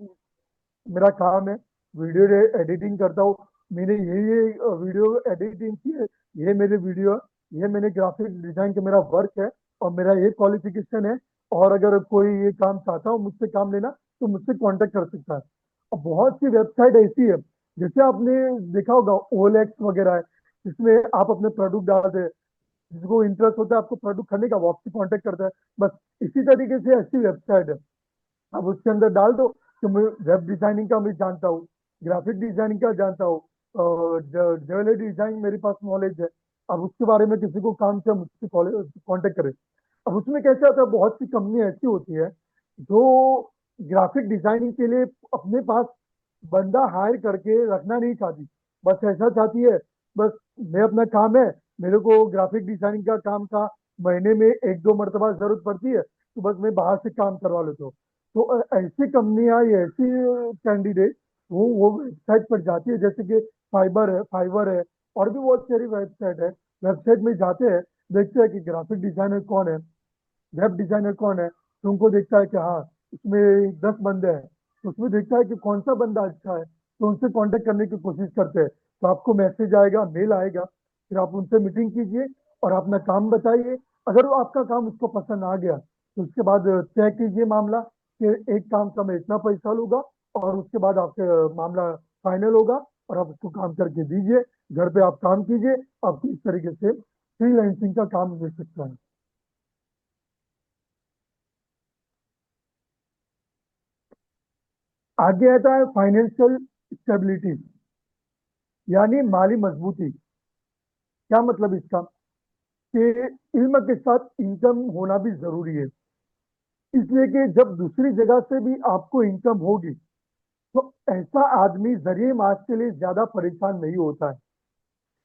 मेरा काम है, वीडियो एडिटिंग करता हूँ। मैंने ये वीडियो एडिटिंग की है, ये मेरे वीडियो, ये मैंने ग्राफिक डिजाइन का मेरा वर्क है और मेरा ये क्वालिफिकेशन है। और अगर कोई ये काम चाहता हो मुझसे काम लेना तो मुझसे कांटेक्ट कर सकता है। और बहुत सी वेबसाइट ऐसी है, जैसे आपने देखा होगा OLX वगैरह है, जिसमें आप अपने प्रोडक्ट डालते हैं, जिसको इंटरेस्ट होता है आपको प्रोडक्ट खरीदने का, वो आपसे कांटेक्ट करता है। बस इसी तरीके से ऐसी वेबसाइट है, अब उसके अंदर डाल दो कि मैं वेब डिजाइनिंग का मैं जानता हूँ, ग्राफिक डिजाइनिंग का जानता हूँ, ज्वेलरी डिजाइन मेरे पास नॉलेज है। अब उसके बारे में किसी को काम से मुझसे कांटेक्ट करे। अब उसमें कैसे होता है, बहुत सी कंपनी ऐसी होती है जो ग्राफिक डिजाइनिंग के लिए अपने पास बंदा हायर करके रखना नहीं चाहती, बस ऐसा चाहती है, बस मैं अपना काम है, मेरे को ग्राफिक डिजाइनिंग का काम का महीने में एक दो मरतबा जरूरत पड़ती है, तो बस मैं बाहर से काम करवा लेता हूँ। तो ऐसी कंपनियां या ऐसी कैंडिडेट वो वेबसाइट पर जाती है, जैसे कि फाइवर है और भी बहुत सारी वेबसाइट है। वेबसाइट में जाते हैं, देखते हैं कि ग्राफिक डिजाइनर कौन है, वेब डिजाइनर कौन है, तो उनको देखता है कि हाँ इसमें 10 बंदे हैं, तो उसमें देखता है कि कौन सा बंदा अच्छा है, तो उनसे कांटेक्ट करने की कोशिश करते हैं। तो आपको मैसेज आएगा, मेल आएगा, फिर आप उनसे मीटिंग कीजिए और अपना काम बताइए। अगर वो आपका काम उसको पसंद आ गया तो उसके बाद तय कीजिए मामला कि एक काम का मैं इतना पैसा लूंगा, और उसके बाद आपके मामला फाइनल होगा और आप उसको काम करके दीजिए। घर पे आप काम कीजिए, आपको इस तरीके से फ्रीलांसिंग का काम मिल सकता है। आगे आता है फाइनेंशियल स्टेबिलिटी, यानी माली मजबूती। क्या मतलब इसका, कि इल्म के साथ इनकम होना भी जरूरी है, इसलिए कि जब दूसरी जगह से भी आपको इनकम होगी तो ऐसा आदमी जरिए माश के लिए ज्यादा परेशान नहीं होता है।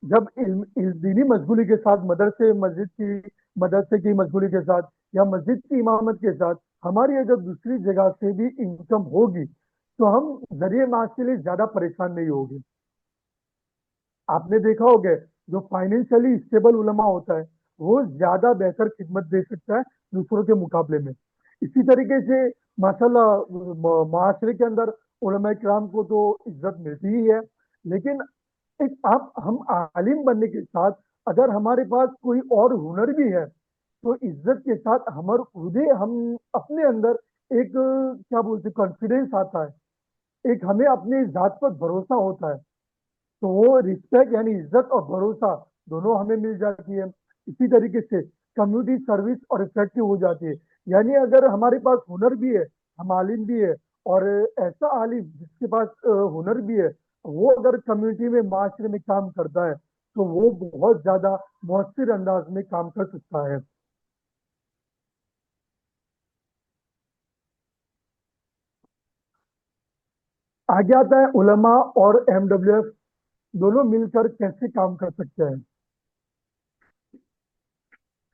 जब दीनी मशगूली के साथ, मदरसे की मशगूली के साथ या मस्जिद की इमामत के साथ हमारी अगर दूसरी जगह से भी इनकम होगी तो हम जरिए माश के लिए ज्यादा परेशान नहीं होंगे। आपने देखा होगा, जो फाइनेंशियली स्टेबल उलमा होता है वो ज्यादा बेहतर खिदमत दे सकता है दूसरों के मुकाबले में। इसी तरीके से माशाल्लाह माशरे के अंदर उलमा इकराम को तो इज्जत मिलती ही है, लेकिन एक आप हम आलिम बनने के साथ अगर हमारे पास कोई और हुनर भी है तो इज्जत के साथ हमारे खुद हम अपने अंदर एक क्या बोलते कॉन्फिडेंस आता है, एक हमें अपनी जात पर भरोसा होता है। तो वो रिस्पेक्ट यानी इज्जत और भरोसा दोनों हमें मिल जाती है। इसी तरीके से कम्युनिटी सर्विस और इफेक्टिव हो जाती है। यानी अगर हमारे पास हुनर भी है, हम आलिम भी है, और ऐसा आलिम जिसके पास हुनर भी है, वो अगर कम्युनिटी में माशरे में काम करता है तो वो बहुत ज्यादा मौसर अंदाज में काम कर सकता है। आगे आता है उलमा और MWF दोनों मिलकर कैसे काम कर सकते हैं।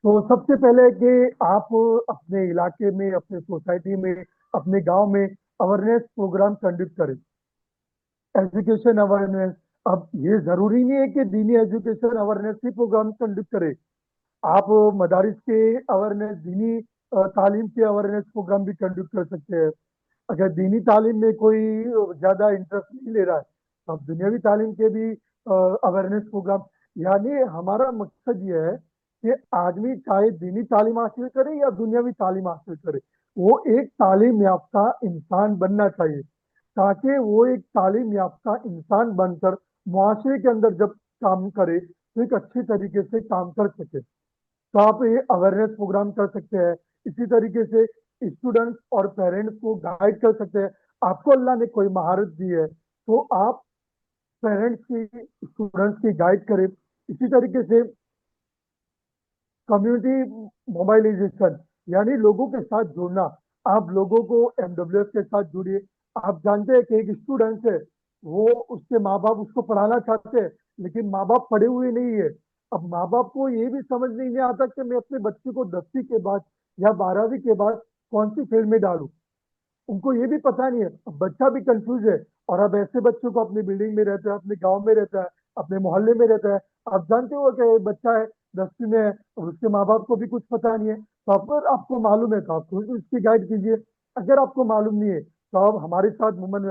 तो सबसे पहले कि आप अपने इलाके में, अपने सोसाइटी में, अपने गांव में अवेयरनेस प्रोग्राम कंडक्ट करें, एजुकेशन अवेयरनेस। अब ये जरूरी नहीं है कि दीनी एजुकेशन अवेयरनेस ही प्रोग्राम कंडक्ट करें, आप मदारिस के अवेयरनेस, दीनी तालीम के अवेयरनेस प्रोग्राम भी कंडक्ट कर सकते हैं। अगर दीनी तालीम में कोई ज्यादा इंटरेस्ट नहीं ले रहा है तो आप दुनियावी तालीम के भी अवेयरनेस प्रोग्राम, यानी हमारा मकसद ये है कि आदमी चाहे दीनी तालीम हासिल करे या दुनियावी तालीम हासिल करे, वो एक तालीम याफ्ता इंसान बनना चाहिए, ताकि वो एक तालीम याफ्ता इंसान बनकर मुआशरे के अंदर जब काम करे तो एक अच्छे तरीके से काम कर सके। तो आप ये अवेयरनेस प्रोग्राम कर सकते हैं। इसी तरीके से स्टूडेंट्स और पेरेंट्स को गाइड कर सकते हैं। आपको अल्लाह ने कोई महारत दी है तो आप पेरेंट्स की, स्टूडेंट्स की गाइड करें। इसी तरीके से कम्युनिटी मोबाइलाइजेशन, यानी लोगों के साथ जुड़ना। आप लोगों को MWF के साथ जुड़िए। आप जानते हैं कि एक स्टूडेंट है, वो उसके माँ बाप उसको पढ़ाना चाहते हैं लेकिन माँ बाप पढ़े हुए नहीं है। अब माँ बाप को ये भी समझ नहीं आता कि मैं अपने बच्चे को 10वीं के बाद या 12वीं के बाद कौन सी फील्ड में डालूं, उनको ये भी पता नहीं है। अब बच्चा भी कंफ्यूज है, और अब ऐसे बच्चों को अपनी बिल्डिंग में रहता है, अपने गांव में रहता है, अपने मोहल्ले में रहता है। आप जानते हो कि बच्चा है 10वीं में है और उसके माँ बाप को भी कुछ पता नहीं है, तो अगर आपको मालूम है तो आप खुद उसकी गाइड कीजिए। अगर आपको मालूम नहीं है तो आप हमारे साथ वुमेन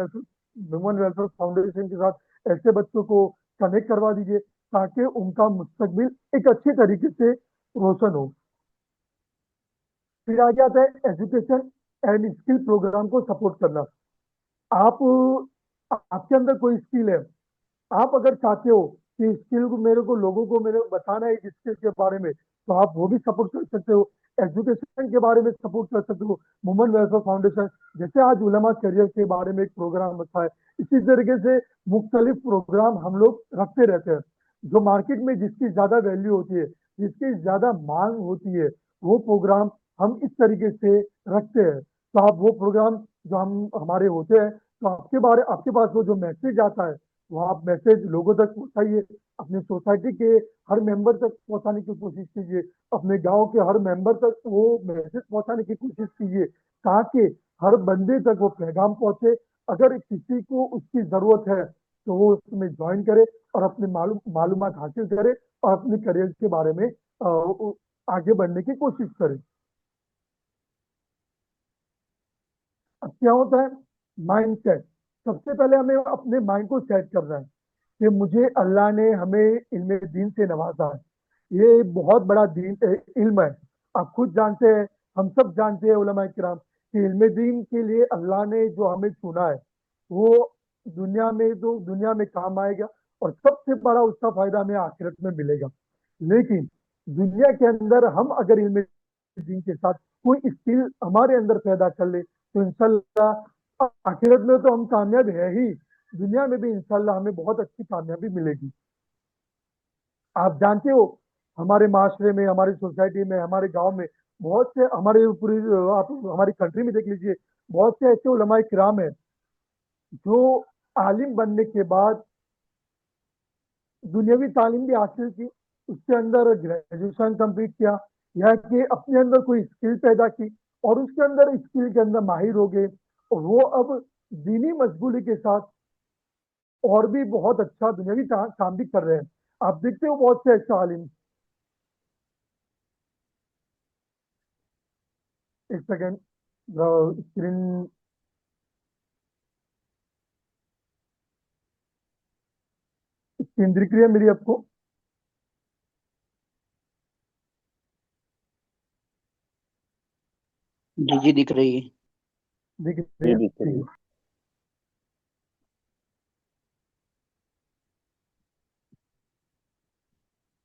वेलफेयर फाउंडेशन के साथ ऐसे बच्चों को कनेक्ट करवा दीजिए, ताकि उनका मुस्तकबिल एक अच्छे तरीके से रोशन हो। फिर आगे आता है एजुकेशन एंड स्किल प्रोग्राम को सपोर्ट करना। आप आपके अंदर कोई स्किल है, आप अगर चाहते हो कि स्किल को लोगों को मेरे बताना है इस स्किल के बारे में, तो आप वो भी सपोर्ट कर सकते हो। एजुकेशन के बारे में सपोर्ट कर सकते हो। वुमेन वेलफेयर फाउंडेशन जैसे आज उलमा करियर के बारे में एक प्रोग्राम रखा है, इसी तरीके से मुख्तलिफ प्रोग्राम हम लोग रखते रहते हैं। जो मार्केट में जिसकी ज्यादा वैल्यू होती है, जिसकी ज्यादा मांग होती है, वो प्रोग्राम हम इस तरीके से रखते हैं। तो आप वो प्रोग्राम जो हम हमारे होते हैं, तो आपके पास वो जो मैसेज आता है, वो आप मैसेज लोगों तक पहुंचाइए। अपने सोसाइटी के हर मेंबर तक पहुंचाने की कोशिश कीजिए। अपने गांव के हर मेंबर तक वो मैसेज पहुंचाने की कोशिश कीजिए, ताकि हर बंदे तक वो पैगाम पहुंचे। अगर किसी को उसकी जरूरत है तो वो उसमें ज्वाइन करे और अपने मालूमात हासिल करे और अपने करियर के बारे में आगे बढ़ने की कोशिश करे। अब क्या होता है, माइंड सेट। सबसे पहले हमें अपने माइंड को सेट करना है कि मुझे अल्लाह ने हमें इल्म दीन से नवाजा है। ये बहुत बड़ा इल्म है। आप खुद जानते हैं, हम सब जानते हैं उलमा किराम कि इल्म दीन के लिए अल्लाह ने जो हमें चुना है, वो दुनिया में काम आएगा और सबसे बड़ा उसका फायदा हमें आखिरत में मिलेगा। लेकिन दुनिया के अंदर हम अगर इल्म दीन के साथ कोई स्किल हमारे अंदर पैदा कर ले, तो इंशाल्लाह आखिरत में तो हम कामयाब है ही, दुनिया में भी इंशाल्लाह हमें बहुत अच्छी कामयाबी मिलेगी। आप जानते हो, हमारे माशरे में, हमारी सोसाइटी में, हमारे गांव में बहुत से, हमारे पूरी आप हमारी कंट्री में देख लीजिए, बहुत से ऐसे उलमाए किराम है जो आलिम बनने के बाद दुनियावी तालीम भी हासिल की, उसके अंदर ग्रेजुएशन कंप्लीट किया, या कि अपने अंदर कोई स्किल पैदा की और उसके अंदर स्किल के अंदर माहिर हो गए, और वो अब दीनी मशगूली के साथ और भी बहुत अच्छा दुनियावी काम भी कर रहे हैं। आप देखते हो बहुत से ऐसे आलिम। एक सेकेंड, स्क्रीन स्क्रीन दिख रही है मेरी आपको? जी जी दिख रही है। दिख रही ये है, दिख ठीक रही है। है।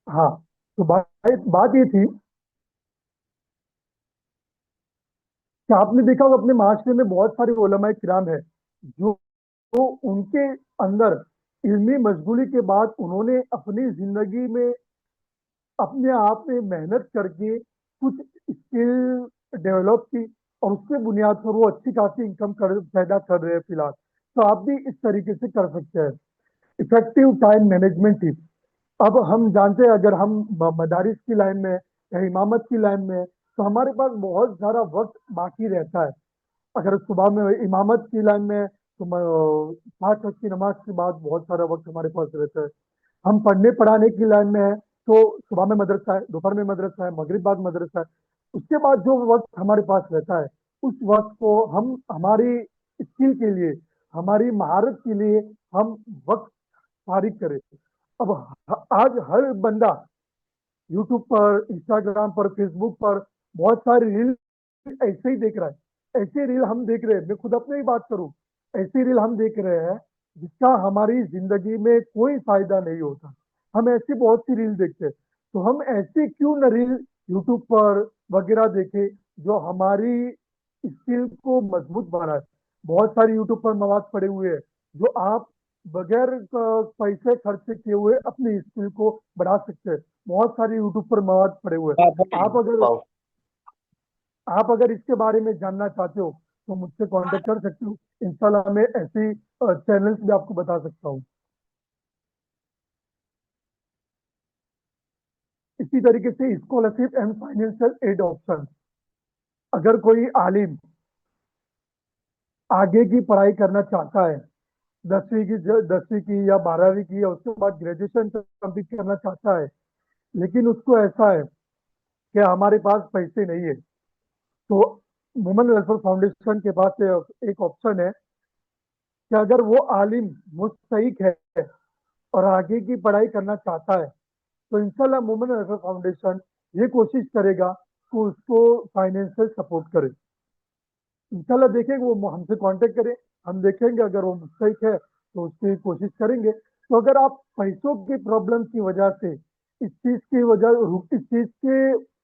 हाँ, तो बात ये थी कि आपने देखा होगा अपने माशरे में बहुत सारे उलमाए किराम है जो तो उनके अंदर इल्मी मशगूली के बाद उन्होंने अपनी जिंदगी में अपने आप में मेहनत करके कुछ स्किल डेवलप की, और उसके बुनियाद पर वो अच्छी खासी इनकम पैदा कर रहे हैं फिलहाल। तो आप भी इस तरीके से कर सकते हैं। Effective time management tips. अब हम जानते हैं, अगर हम मदारिस की लाइन में या इमामत की लाइन में, तो हमारे पास बहुत सारा वक्त बाकी रहता है। अगर सुबह में इमामत की लाइन में, तो 5 वक्त की नमाज के बाद बहुत सारा वक्त हमारे पास रहता है। हम पढ़ने पढ़ाने की लाइन में है, तो सुबह में मदरसा है, दोपहर में मदरसा है, मगरिब बाद मदरसा है। उसके बाद जो वक्त हमारे पास रहता है, उस वक्त को हम हमारी स्किल के लिए, हमारी महारत के लिए हम वक्त फारिग करें। अब आज हर बंदा यूट्यूब पर, इंस्टाग्राम पर, फेसबुक पर बहुत सारी रील ऐसे ही देख रहा है। ऐसे रील हम देख रहे हैं, मैं खुद अपनी ही बात करूं, ऐसी रील हम देख रहे हैं जिसका हमारी जिंदगी में कोई फायदा नहीं होता। हम ऐसी बहुत सी रील देखते हैं, तो हम ऐसी क्यों न रील यूट्यूब पर वगैरह देखें जो हमारी स्किल को मजबूत बनाए। बहुत सारे यूट्यूब पर मवाद पड़े हुए हैं जो आप बगैर पैसे खर्च किए हुए अपनी स्किल को बढ़ा सकते हैं। बहुत सारे यूट्यूब पर मवाद पड़े हुए हाँ हैं। आप अगर इसके बारे में जानना चाहते हो तो मुझसे कांटेक्ट कर सकते हो। इंशाल्लाह मैं ऐसी चैनल्स भी आपको बता सकता हूँ। इसी तरीके से scholarship and financial aid option. अगर कोई आलिम आगे की पढ़ाई करना चाहता है, 10वीं की या 12वीं की, या उसके बाद ग्रेजुएशन कंप्लीट करना चाहता है, लेकिन उसको ऐसा है कि हमारे पास पैसे नहीं है, तो वुमेन वेलफेयर फाउंडेशन के पास एक ऑप्शन है कि अगर वो आलिम मुस्तहिक है और आगे की पढ़ाई करना चाहता है, तो इंशाल्लाह वुमेन वेलफेयर फाउंडेशन ये कोशिश करेगा कि उसको फाइनेंशियल सपोर्ट करे। इंशाल्लाह देखेंगे, वो हमसे कांटेक्ट करें, हम देखेंगे अगर वो मुस्तहिक है तो उसकी कोशिश करेंगे। तो अगर आप पैसों की प्रॉब्लम की वजह से इस चीज के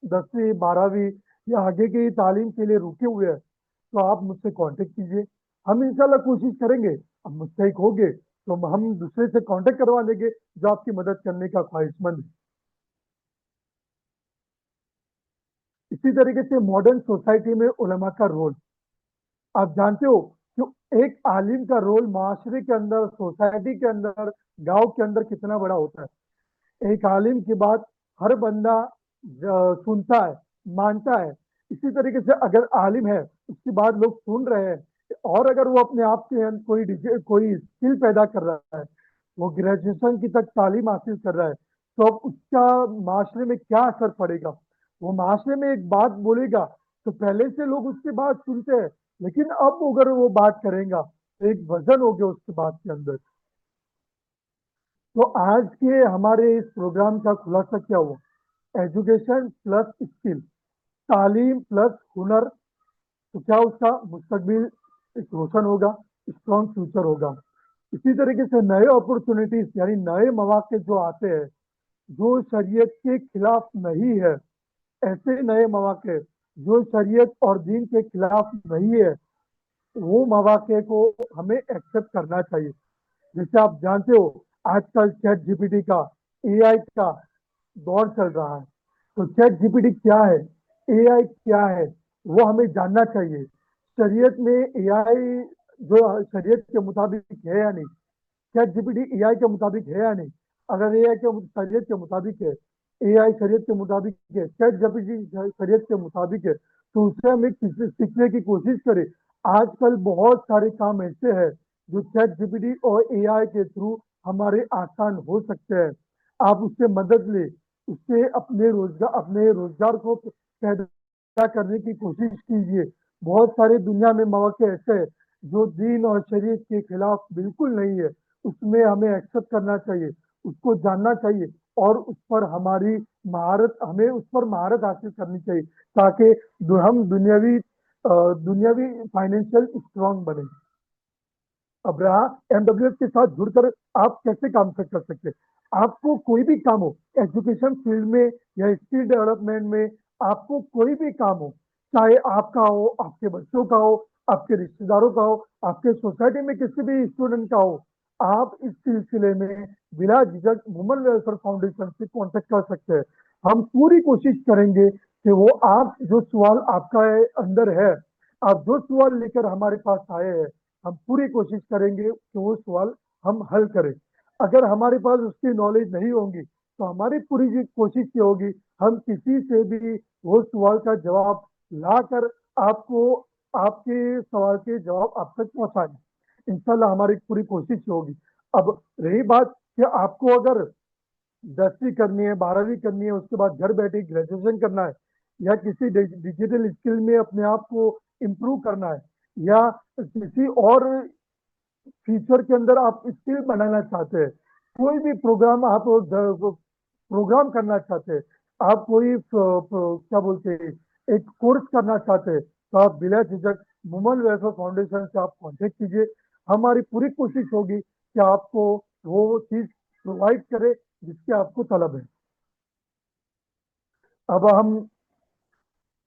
10वीं 12वीं या आगे की तालीम के लिए रुके हुए हैं, तो आप मुझसे कांटेक्ट कीजिए, हम इंशाल्लाह कोशिश करेंगे। अब मुस्तहिक होंगे तो हम दूसरे से कांटेक्ट करवा देंगे जो आपकी मदद करने का ख्वाहिशमंद है। इसी तरीके से मॉडर्न सोसाइटी में उलमा का रोल, आप जानते हो कि एक आलिम का रोल माशरे के अंदर, सोसाइटी के अंदर, गांव के अंदर कितना बड़ा होता है। एक आलिम की बात हर बंदा सुनता है, मानता है। इसी तरीके से अगर आलिम है, उसकी बात लोग सुन रहे हैं, और अगर वो अपने आप के अंदर कोई स्किल पैदा कर रहा है, वो ग्रेजुएशन की तक तालीम हासिल कर रहा है, तो अब उसका माशरे में क्या असर पड़ेगा। वो माशरे में एक बात बोलेगा तो पहले से लोग उसकी बात सुनते हैं, लेकिन अब अगर वो बात करेगा तो एक वजन हो गया उसकी बात के अंदर। तो आज के हमारे इस प्रोग्राम का खुलासा क्या हुआ, एजुकेशन प्लस स्किल, तालीम प्लस हुनर, तो क्या उसका मुस्तकबिल एक रोशन होगा, स्ट्रॉन्ग फ्यूचर होगा। इसी तरीके से नए अपॉर्चुनिटीज यानी नए मौके जो आते हैं, जो शरीयत के खिलाफ नहीं है, ऐसे नए मौके जो शरीयत और दीन के खिलाफ नहीं है, वो मौके को हमें एक्सेप्ट करना चाहिए। जैसे आप जानते हो आजकल चैट जीपीटी का, एआई का दौर चल रहा है। तो चैट जीपीटी क्या है, एआई क्या है, वो हमें जानना चाहिए। शरीयत में एआई जो शरीयत के मुताबिक है या नहीं, चैट जीपीटी एआई के मुताबिक है या नहीं। अगर एआई के शरीयत के मुताबिक है, एआई शरीयत के मुताबिक है, चैट जीपीटी शरीयत के मुताबिक है, तो उससे हम एक सीखने की कोशिश करें। आजकल बहुत सारे काम ऐसे हैं जो चैट जीपीटी और एआई के थ्रू हमारे आसान हो सकते हैं। आप उससे मदद ले, उससे अपने रोजगार को पैदा करने की कोशिश कीजिए। बहुत सारे दुनिया में मौके ऐसे हैं जो दीन और शरीयत के खिलाफ बिल्कुल नहीं है, उसमें हमें एक्सेप्ट करना चाहिए, उसको जानना चाहिए, और उस पर हमें उस पर महारत हासिल करनी चाहिए, ताकि हम दुनियावी फाइनेंशियल स्ट्रांग बने। अब रहा एमडब्ल्यूएफ के साथ जुड़कर आप कैसे काम कर सकते हैं। आपको कोई भी काम हो, एजुकेशन फील्ड में या स्किल डेवलपमेंट में, आपको कोई भी काम हो, चाहे आपका हो, आपके बच्चों का हो, आपके रिश्तेदारों का हो, आपके सोसाइटी में किसी भी स्टूडेंट का हो, आप इस सिलसिले में बिला झिझक वुमेन वेलफेयर फाउंडेशन से कांटेक्ट कर सकते हैं। हम पूरी कोशिश करेंगे कि वो आप जो सवाल आपका अंदर है, आप जो सवाल लेकर हमारे पास आए हैं, हम पूरी कोशिश करेंगे कि वो सवाल हम हल करें। अगर हमारे पास उसकी नॉलेज नहीं होगी तो हमारी पूरी कोशिश ये होगी हम किसी से भी वो सवाल का जवाब लाकर आपको आपके सवाल के जवाब आप तक पहुंचाएं। इंशाल्लाह हमारी पूरी कोशिश ये होगी। अब रही बात कि आपको अगर 10वीं करनी है, 12वीं करनी है, उसके बाद घर बैठे ग्रेजुएशन करना है, या किसी डिजिटल स्किल में अपने आप को इम्प्रूव करना है, या किसी और फ्यूचर के अंदर आप स्किल बनाना चाहते हैं, कोई भी प्रोग्राम आप प्रोग्राम करना चाहते हैं, आप कोई क्या बोलते हैं एक कोर्स करना चाहते हैं, तो आप बिला झिझक वुमेन वेलफेयर फाउंडेशन से आप कांटेक्ट कीजिए। हमारी पूरी कोशिश होगी कि आपको वो चीज प्रोवाइड करे जिसकी आपको तलब है। अब हम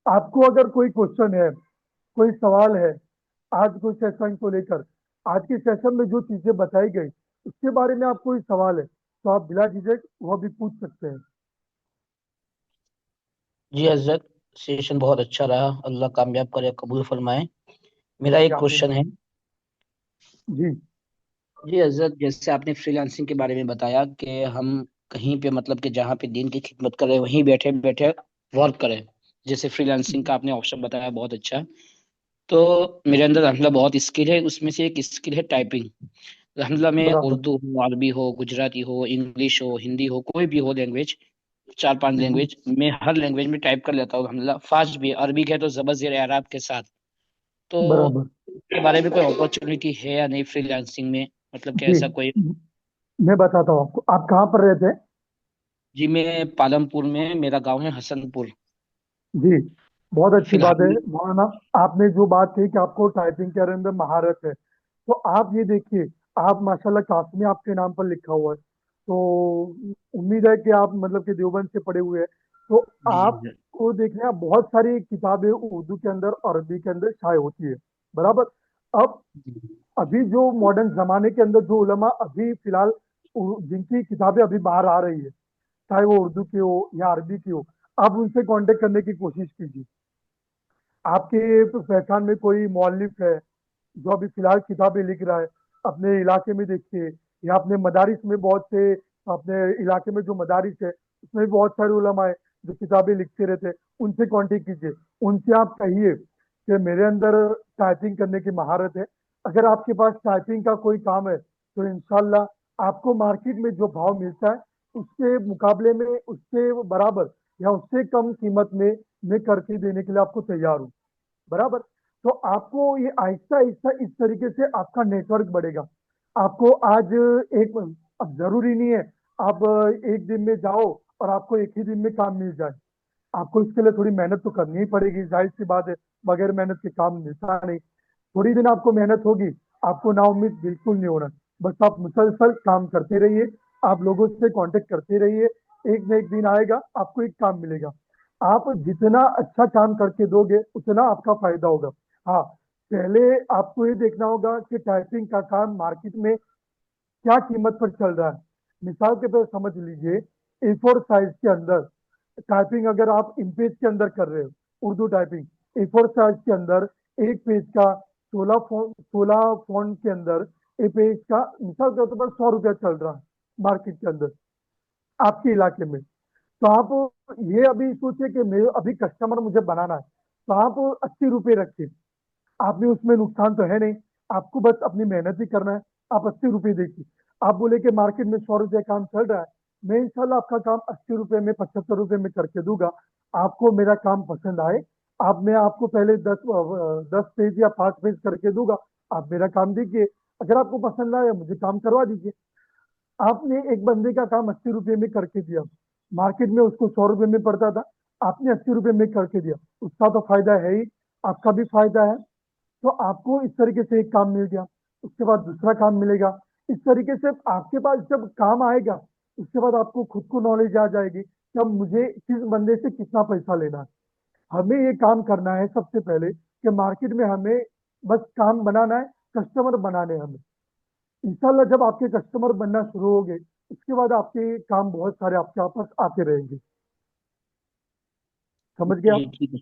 आपको अगर कोई क्वेश्चन है, कोई सवाल है, आज कोई सेशन को लेकर, आज के सेशन में जो चीजें बताई गई उसके बारे में आपको कोई सवाल है तो आप बिला झिझक वह भी पूछ सकते हैं। जी हजरत, सेशन बहुत अच्छा रहा, अल्लाह कामयाब करे, कबूल फरमाए। मेरा एक क्वेश्चन है। जी जी हजरत, जैसे आपने फ्रीलांसिंग के बारे में बताया कि हम कहीं पे मतलब कि जहाँ पे दीन की खिदमत करें वहीं बैठे बैठे वर्क करें, जैसे फ्रीलांसिंग का आपने ऑप्शन बताया, बहुत अच्छा। तो मेरे अंदर अल्हम्दुलिल्लाह बहुत स्किल है, उसमें से एक स्किल है टाइपिंग। अल्हम्दुलिल्लाह में बराबर। उर्दू हो, अरबी हो, गुजराती हो, इंग्लिश हो, हिंदी हो, कोई भी हो लैंग्वेज, 4-5 लैंग्वेज मैं हर लैंग्वेज में टाइप कर लेता हूँ अल्हम्दुलिल्लाह। फास्ट भी है, अरबी है तो ज़बर ज़ेर एराब के साथ। तो बराबर। इसके बारे में कोई अपॉर्चुनिटी है या नहीं फ्रीलांसिंग में, मतलब कि जी, ऐसा कोई? मैं बताता हूँ आपको। आप कहाँ पर रहते हैं? जी मैं पालमपुर में, मेरा गांव है हसनपुर जी, बहुत अच्छी बात है फिलहाल। मौलाना। आपने जो बात कही कि आपको टाइपिंग के अंदर महारत है, तो आप ये देखिए, आप माशाल्लाह कासमी आपके नाम पर लिखा हुआ है, तो उम्मीद है कि आप मतलब कि देवबंद से पढ़े हुए हैं। तो जी जी सर। आपको देखना बहुत सारी किताबें उर्दू के अंदर और अरबी के अंदर शाये होती है, बराबर। अब जी अभी जो मॉडर्न जमाने के अंदर जो उलमा अभी फिलहाल जिनकी किताबें अभी बाहर आ रही है, चाहे वो उर्दू की हो या अरबी की हो, आप उनसे कांटेक्ट करने की कोशिश कीजिए। आपके पहचान में कोई मौलिफ है जो अभी फिलहाल किताबें लिख रहा है, अपने इलाके में देखिए, या अपने मदारिस में बहुत से, अपने इलाके में जो मदारिस है उसमें भी बहुत सारे उलमा है जो किताबें लिखते रहते हैं। उनसे कांटेक्ट कीजिए, उनसे आप कहिए कि मेरे अंदर टाइपिंग करने की महारत है। अगर आपके पास टाइपिंग का कोई काम है तो इंशाल्लाह आपको मार्केट में जो भाव मिलता है उसके मुकाबले में, उससे बराबर या उससे कम कीमत में मैं करके देने के लिए आपको तैयार हूँ, बराबर। तो आपको ये आहिस्ता आहिस्ता इस तरीके से आपका नेटवर्क बढ़ेगा। आपको आज एक, अब जरूरी नहीं है आप एक दिन में जाओ और आपको एक ही दिन में काम मिल जाए। आपको इसके लिए थोड़ी मेहनत तो करनी ही पड़ेगी, जाहिर सी बात है, बगैर मेहनत के काम मिलता नहीं। थोड़ी दिन आपको मेहनत होगी, आपको नाउम्मीद बिल्कुल नहीं होना। बस आप मुसलसल काम करते रहिए, आप लोगों से कांटेक्ट करते रहिए, एक न एक दिन आएगा आपको एक काम मिलेगा। आप जितना अच्छा काम करके दोगे उतना आपका फायदा होगा। हाँ, पहले आपको ये देखना होगा कि टाइपिंग का काम मार्केट में क्या कीमत पर चल रहा है। मिसाल के तौर समझ लीजिए, A4 साइज के अंदर टाइपिंग अगर आप इन पेज के अंदर कर रहे हो, उर्दू टाइपिंग A4 साइज के अंदर, एक पेज का 16 फॉन्ट के अंदर एक पेज का मिसाल के तौर पर 100 रुपया चल रहा है मार्केट के अंदर आपके इलाके में। तो आप ये अभी सोचिए कि मेरे अभी कस्टमर मुझे बनाना है, तो आप 80 रुपये रखिए, आप में उसमें नुकसान तो है नहीं, आपको बस अपनी मेहनत ही करना है। आप 80 रुपये देखिए, आप बोले कि मार्केट में 100 रुपये काम चल रहा है, मैं इंशाल्लाह आपका काम 80 रुपये में, 75 रुपये में करके दूंगा। आपको मेरा काम पसंद आए, आप, मैं आपको पहले 10 पेज या 5 पेज करके दूंगा, आप मेरा काम देखिए। अगर आपको पसंद आया मुझे काम करवा दीजिए। आपने एक बंदे का काम 80 रुपये में करके दिया, मार्केट में उसको 100 रुपये में पड़ता था, आपने 80 रुपये में करके दिया, उसका तो फायदा है ही, आपका भी फायदा है। तो आपको इस तरीके से एक काम मिल गया, उसके बाद दूसरा काम मिलेगा। इस तरीके से आपके पास जब काम आएगा, उसके बाद आपको खुद को नॉलेज आ जाएगी कि अब मुझे किस बंदे से कितना पैसा लेना है। हमें ये काम करना है सबसे पहले कि मार्केट में हमें बस काम बनाना है, कस्टमर बनाने हैं हमें। इंशाल्लाह जब आपके कस्टमर बनना शुरू हो गए, उसके बाद आपके काम बहुत सारे आपके आपस आते रहेंगे। समझ गए जी आप? ठीक है।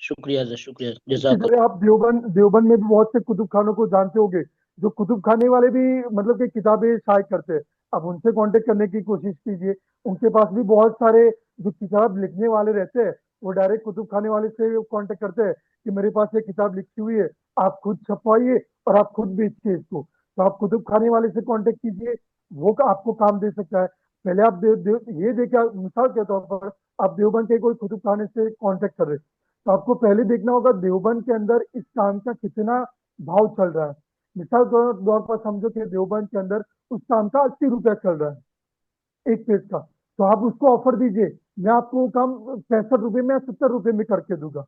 शुक्रिया सर, शुक्रिया, इसी जजाक। तरह आप देवबंद देवबंद में भी बहुत से कुतुब खानों को जानते होंगे, जो कुतुब खाने वाले भी मतलब कि किताबें शाये करते हैं। आप उनसे कांटेक्ट करने की कोशिश कीजिए, उनके पास भी बहुत सारे जो किताब लिखने वाले रहते हैं, वो डायरेक्ट कुतुब खाने वाले से कांटेक्ट करते हैं कि मेरे पास ये किताब लिखी हुई है, आप खुद छपवाइए और आप खुद बेचिए इसको। तो आप कुतुब खाने वाले से कांटेक्ट कीजिए, वो आपको काम दे सकता है। पहले आप ये देखिए, मिसाल के तौर पर आप देवबंद के कोई कुतुब खाने से कांटेक्ट कर रहे हैं, तो आपको पहले देखना होगा देवबंद के अंदर इस काम का कितना भाव चल रहा है। मिसाल के तौर पर समझो कि देवबंद के अंदर उस काम का 80 रुपया चल रहा है एक पेज का, तो आप उसको ऑफर दीजिए, मैं आपको वो काम 65 रुपये में या 70 रुपये में करके दूंगा,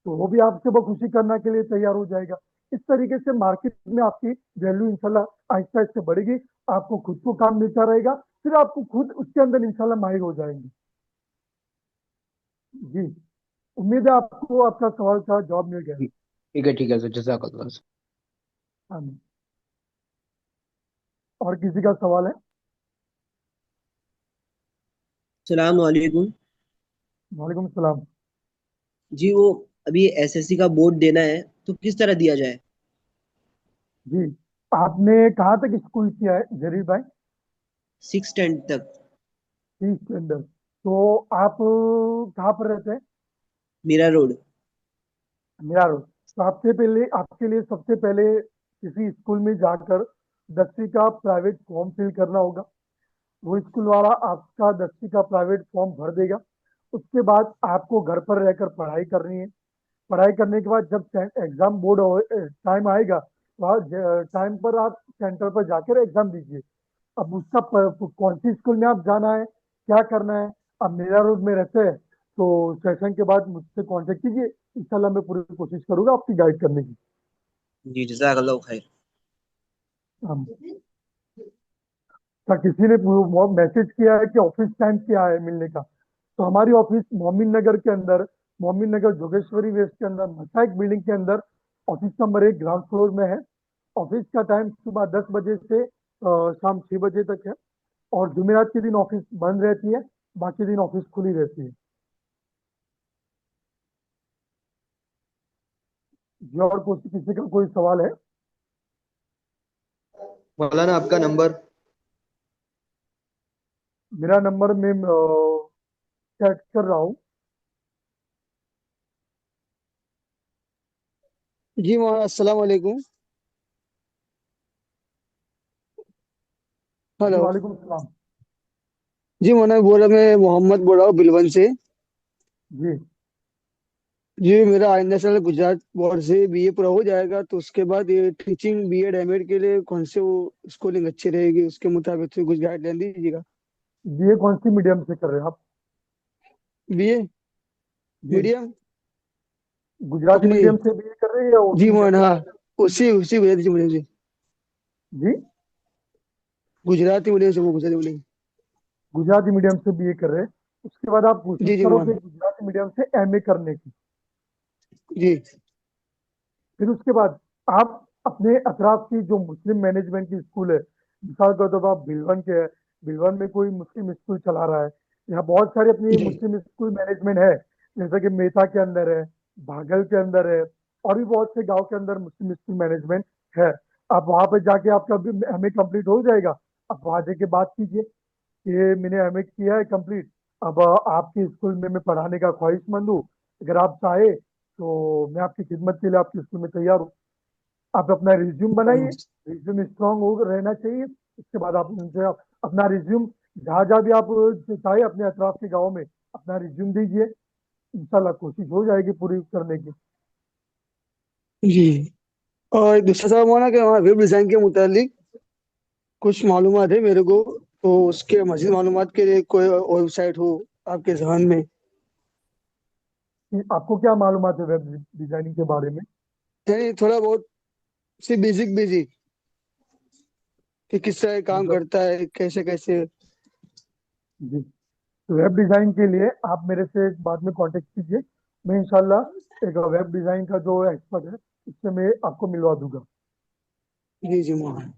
तो वो भी आपसे बखुशी करने के लिए तैयार हो जाएगा। इस तरीके से मार्केट में आपकी वैल्यू इंशाल्लाह आहिस्ता आहिस्ता बढ़ेगी, आपको खुद को काम मिलता रहेगा, फिर आपको खुद उसके अंदर इंशाल्लाह माहिर हो जाएंगे। जी, उम्मीद है आपको आपका सवाल का जवाब मिल गया। ठीक है सर, जजाक अल्लाह सर। हाँ, और किसी का सवाल है? सलाम वालेकुम। वालेकुम सलाम। जी वो अभी एसएससी का बोर्ड देना है तो किस तरह दिया जाए? जी, आपने कहाँ तक स्कूल किया है जरीर भाई? 6 10 तक। ईस्ट के अंदर। तो आप कहाँ पर रहते हैं? मीरा रोड। मीरा रोड। तो आपसे पहले, आपके लिए सबसे पहले किसी स्कूल में जाकर 10वीं का प्राइवेट फॉर्म फिल करना होगा। वो स्कूल वाला आपका 10वीं का प्राइवेट फॉर्म भर देगा। उसके बाद आपको घर पर रहकर पढ़ाई करनी है। पढ़ाई करने के बाद जब एग्जाम बोर्ड टाइम आएगा, टाइम पर आप सेंटर पर जाकर एग्जाम दीजिए। अब उसका कौन सी स्कूल में आप जाना है, क्या करना है, अब मेरा रोड में रहते हैं तो सेशन के बाद मुझसे कांटेक्ट कीजिए। इंशाल्लाह मैं पूरी कोशिश करूंगा आपकी गाइड करने की। जी जज़ाकल्लाह खैर। हम क्या किसी ने मैसेज किया है कि ऑफिस टाइम क्या है मिलने का? तो हमारी ऑफिस मोमिन नगर के अंदर, मोमिन नगर जोगेश्वरी वेस्ट के अंदर मसाइक बिल्डिंग के अंदर ऑफिस नंबर 1 ग्राउंड फ्लोर में है। ऑफिस का टाइम सुबह 10 बजे से शाम 6 बजे तक है। और जुमेरात के दिन ऑफिस बंद रहती है, बाकी दिन ऑफिस खुली रहती है। जी, और किसी का कोई सवाल है? मौलाना आपका नंबर। मेरा नंबर मैं चेक कर रहा हूँ। जी मौलाना अस्सलाम वालेकुम। जी हेलो। वालेकुम सलाम। जी मौलाना बोल रहा, मैं मोहम्मद बोल रहा हूँ बिलवन से। जी जी मेरा आइंदा साल गुजरात बोर्ड से बीए पूरा हो जाएगा, तो उसके बाद ये टीचिंग बीएड एमएड के लिए कौन से वो स्कूलिंग अच्छी रहेगी, उसके मुताबिक से कुछ गाइडलाइन दीजिएगा। बीए कौन सी मीडियम से कर रहे हैं आप? बीए जी, मीडियम गुजराती अपनी। मीडियम से बीए कर रहे हैं या जी उर्दू मीडियम मौलाना से? हाँ, उसी बता दीजिए मुझे जी। जी, गुजराती मीडियम से, वो गुजराती मीडियम। गुजराती मीडियम से बीए कर रहे हैं। उसके बाद आप कोशिश जी जी करोगे मौलाना। गुजराती मीडियम से एमए करने की। जी फिर उसके बाद आप अपने अतराफ की जो मुस्लिम मैनेजमेंट की स्कूल है, मिसाल के तौर पर आप बिलवन के हैं, बिलवन में कोई मुस्लिम स्कूल चला रहा है, यहाँ बहुत सारी अपनी जी मुस्लिम स्कूल मैनेजमेंट है, जैसे कि मेहता के अंदर है, भागल के अंदर है, और भी बहुत से गांव के अंदर मुस्लिम स्कूल मैनेजमेंट है। आप वहां पे जाके आपका एमए कंप्लीट हो जाएगा। आप वहां जाके बात कीजिए कि मैंने एमए किया है कंप्लीट, अब आपके स्कूल में मैं पढ़ाने का ख्वाहिशमंद हूँ, अगर आप चाहे तो मैं आपकी खिदमत के लिए आपके स्कूल में तैयार हूँ। आप अपना रिज्यूम बनाइए, रिज्यूम स्ट्रांग हो रहना चाहिए। उसके बाद आप उनसे अपना रिज्यूम जहाँ जहाँ भी आप चाहे अपने अतराफ के गाँव में अपना रिज्यूम दीजिए। इंशाल्लाह कोशिश हो जाएगी पूरी करने की। जी। और एक दूसरा सवाल मौलाना कि वहाँ वेब डिजाइन के मुतालिक कुछ मालूमात है मेरे को, तो उसके मजीद मालूमात के लिए कोई वेबसाइट हो आपके जहन में। कि आपको क्या मालूमात है वेब डिजाइनिंग के बारे में? यानी थोड़ा बहुत सी बेसिक बेसिक कि किस तरह काम मतलब करता है, कैसे कैसे। जी, तो वेब डिजाइन के लिए आप मेरे से बाद में कांटेक्ट कीजिए। मैं इंशाल्लाह एक वेब डिजाइन का जो एक्सपर्ट है उससे मैं आपको मिलवा दूंगा। जी जी मोहन।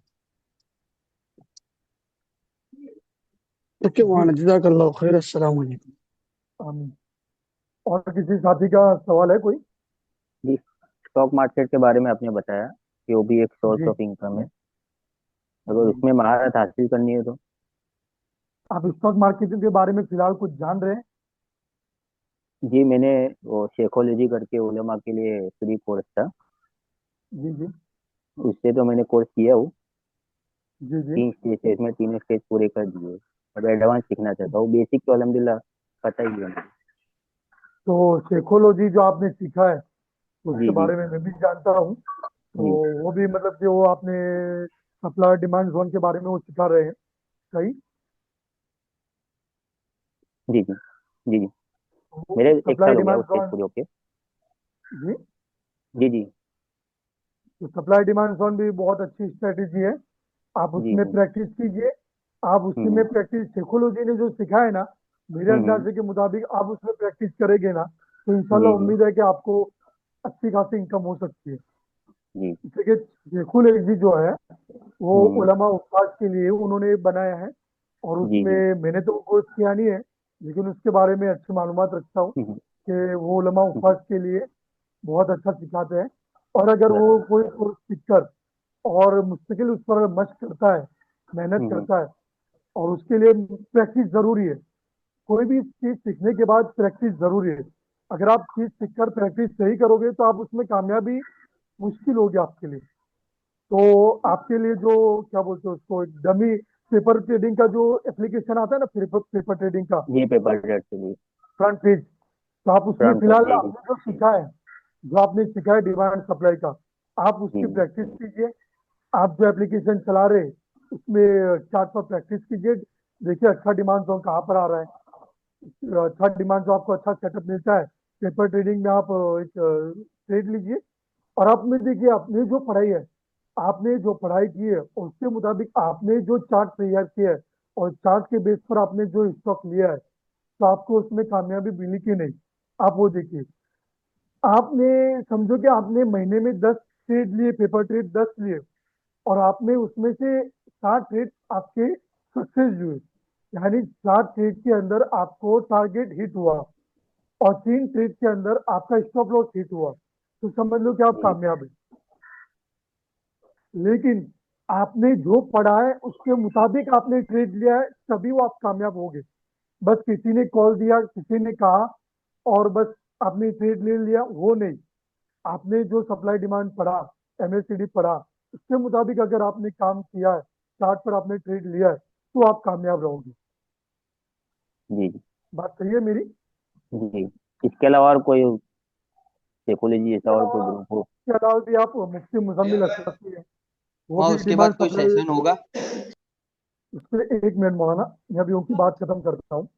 ओके जी, मोहन, जज़ाकल्लाह खैर, अस्सलाम वालेकुम। आमीन। और किसी साथी का सवाल है कोई? जी, स्टॉक मार्केट के बारे में आपने बताया कि वो भी एक सोर्स जी ऑफ इनकम है, अगर जी, उसमें महारत हासिल करनी है तो। आप स्टॉक मार्केटिंग के बारे में फिलहाल कुछ जान रहे हैं? जी, मैंने वो शेखोलॉजी करके उलेमा के लिए फ्री कोर्स था, जी जी उससे तो मैंने कोर्स किया हूँ। जी जी। 3 स्टेज में तीनों स्टेज पूरे कर दिए, और एडवांस सीखना चाहता हूँ। बेसिक तो अल्हम्दुलिल्लाह पता ही है मुझे। तो साइकोलॉजी जो आपने सीखा है तो उसके जी जी बारे में मैं भी जानता हूँ। तो जी वो भी मतलब कि वो आपने सप्लाई डिमांड जोन के बारे में वो सिखा रहे हैं, सही? जी जी जी जी, तो मेरे एक सप्लाई साल हो गया डिमांड वो स्टेज जोन। पूरे होके। जी, जी जी तो सप्लाई डिमांड जोन भी बहुत अच्छी स्ट्रेटेजी है, आप जी उसमें प्रैक्टिस कीजिए। आप उसी में हम्म प्रैक्टिस साइकोलॉजी ने जो सिखाया है ना, मेरे हम्म, अंदाजे के मुताबिक आप उसमें प्रैक्टिस करेंगे ना, तो इंशाल्लाह जी जी उम्मीद है कि आपको अच्छी खासी इनकम हो सकती है। जी देखिए, शेखुल एजी जो है वो हम्म उलमा उस्ताद के लिए उन्होंने बनाया है, और जी जी उसमें मैंने तो कोर्स किया नहीं है, लेकिन उसके बारे में अच्छी मालूमात रखता हूँ हम्म, कि वो उलमा हम्म, उस्ताद के लिए बहुत अच्छा सिखाते हैं। और अगर वो बराबर। कोई कोर्स सीखकर और मुस्तकिल उस पर मशक करता है, मेहनत हम्म करता है, और उसके लिए प्रैक्टिस जरूरी है। कोई भी चीज सीखने के बाद प्रैक्टिस जरूरी है। अगर आप चीज सीखकर प्रैक्टिस सही करोगे तो आप उसमें कामयाबी मुश्किल होगी आपके लिए। तो आपके लिए जो क्या बोलते हैं उसको, एक डमी पेपर ट्रेडिंग का जो एप्लीकेशन आता है ना, पेपर ट्रेडिंग का जी पेपर ट्रेड के लिए फ्रंट पेज, तो आप उसमें फ्रंट फिलहाल पेज आपने जो सीखा है, जो आपने सीखा है डिमांड सप्लाई का, आप उसकी जी प्रैक्टिस कीजिए। आप जो एप्लीकेशन चला रहे उसमें चार्ट पर प्रैक्टिस कीजिए। देखिए अच्छा डिमांड जोन कहाँ पर आ रहा है, अच्छा डिमांड जो आपको अच्छा सेटअप मिलता है पेपर ट्रेडिंग में, आप एक ट्रेड लीजिए। और आप में देखिए, आपने जो पढ़ाई है, आपने जो पढ़ाई की है उसके मुताबिक आपने जो चार्ट तैयार किया है और चार्ट के बेस पर आपने जो स्टॉक लिया है, तो आपको उसमें कामयाबी मिली कि नहीं, आप वो देखिए। आपने समझो कि आपने महीने में 10 ट्रेड लिए, पेपर ट्रेड 10 लिए, और आपने उसमें से 60 ट्रेड आपके सक्सेस हुए, यानी 60 ट्रेड के अंदर आपको टारगेट हिट हुआ और 3 ट्रेड के अंदर आपका स्टॉप लॉस हिट हुआ, तो समझ लो कि आप जी कामयाब हैं। लेकिन आपने जो पढ़ा है उसके मुताबिक आपने ट्रेड लिया है, तभी वो आप कामयाब होगे। बस किसी ने कॉल दिया, किसी ने कहा और बस आपने ट्रेड ले लिया, वो नहीं। आपने जो सप्लाई डिमांड पढ़ा, एमएससीडी पढ़ा, उसके मुताबिक अगर आपने काम किया है, चार्ट पर आपने ट्रेड लिया है, तो आप कामयाब रहोगे। जी बात सही है मेरी? जी। इसके अलावा और कोई साइकोलॉजी ऐसा इसके और कोई अलावा ग्रुप हो? इसके अलावा भी आप मुफ्ती मुजम्मिल अशरफी है, वो वहाँ भी उसके डिमांड बाद कोई सप्लाई। सेशन होगा? उसमें 1 मिनट मौलाना, मैं अभी उनकी बात खत्म करता हूँ।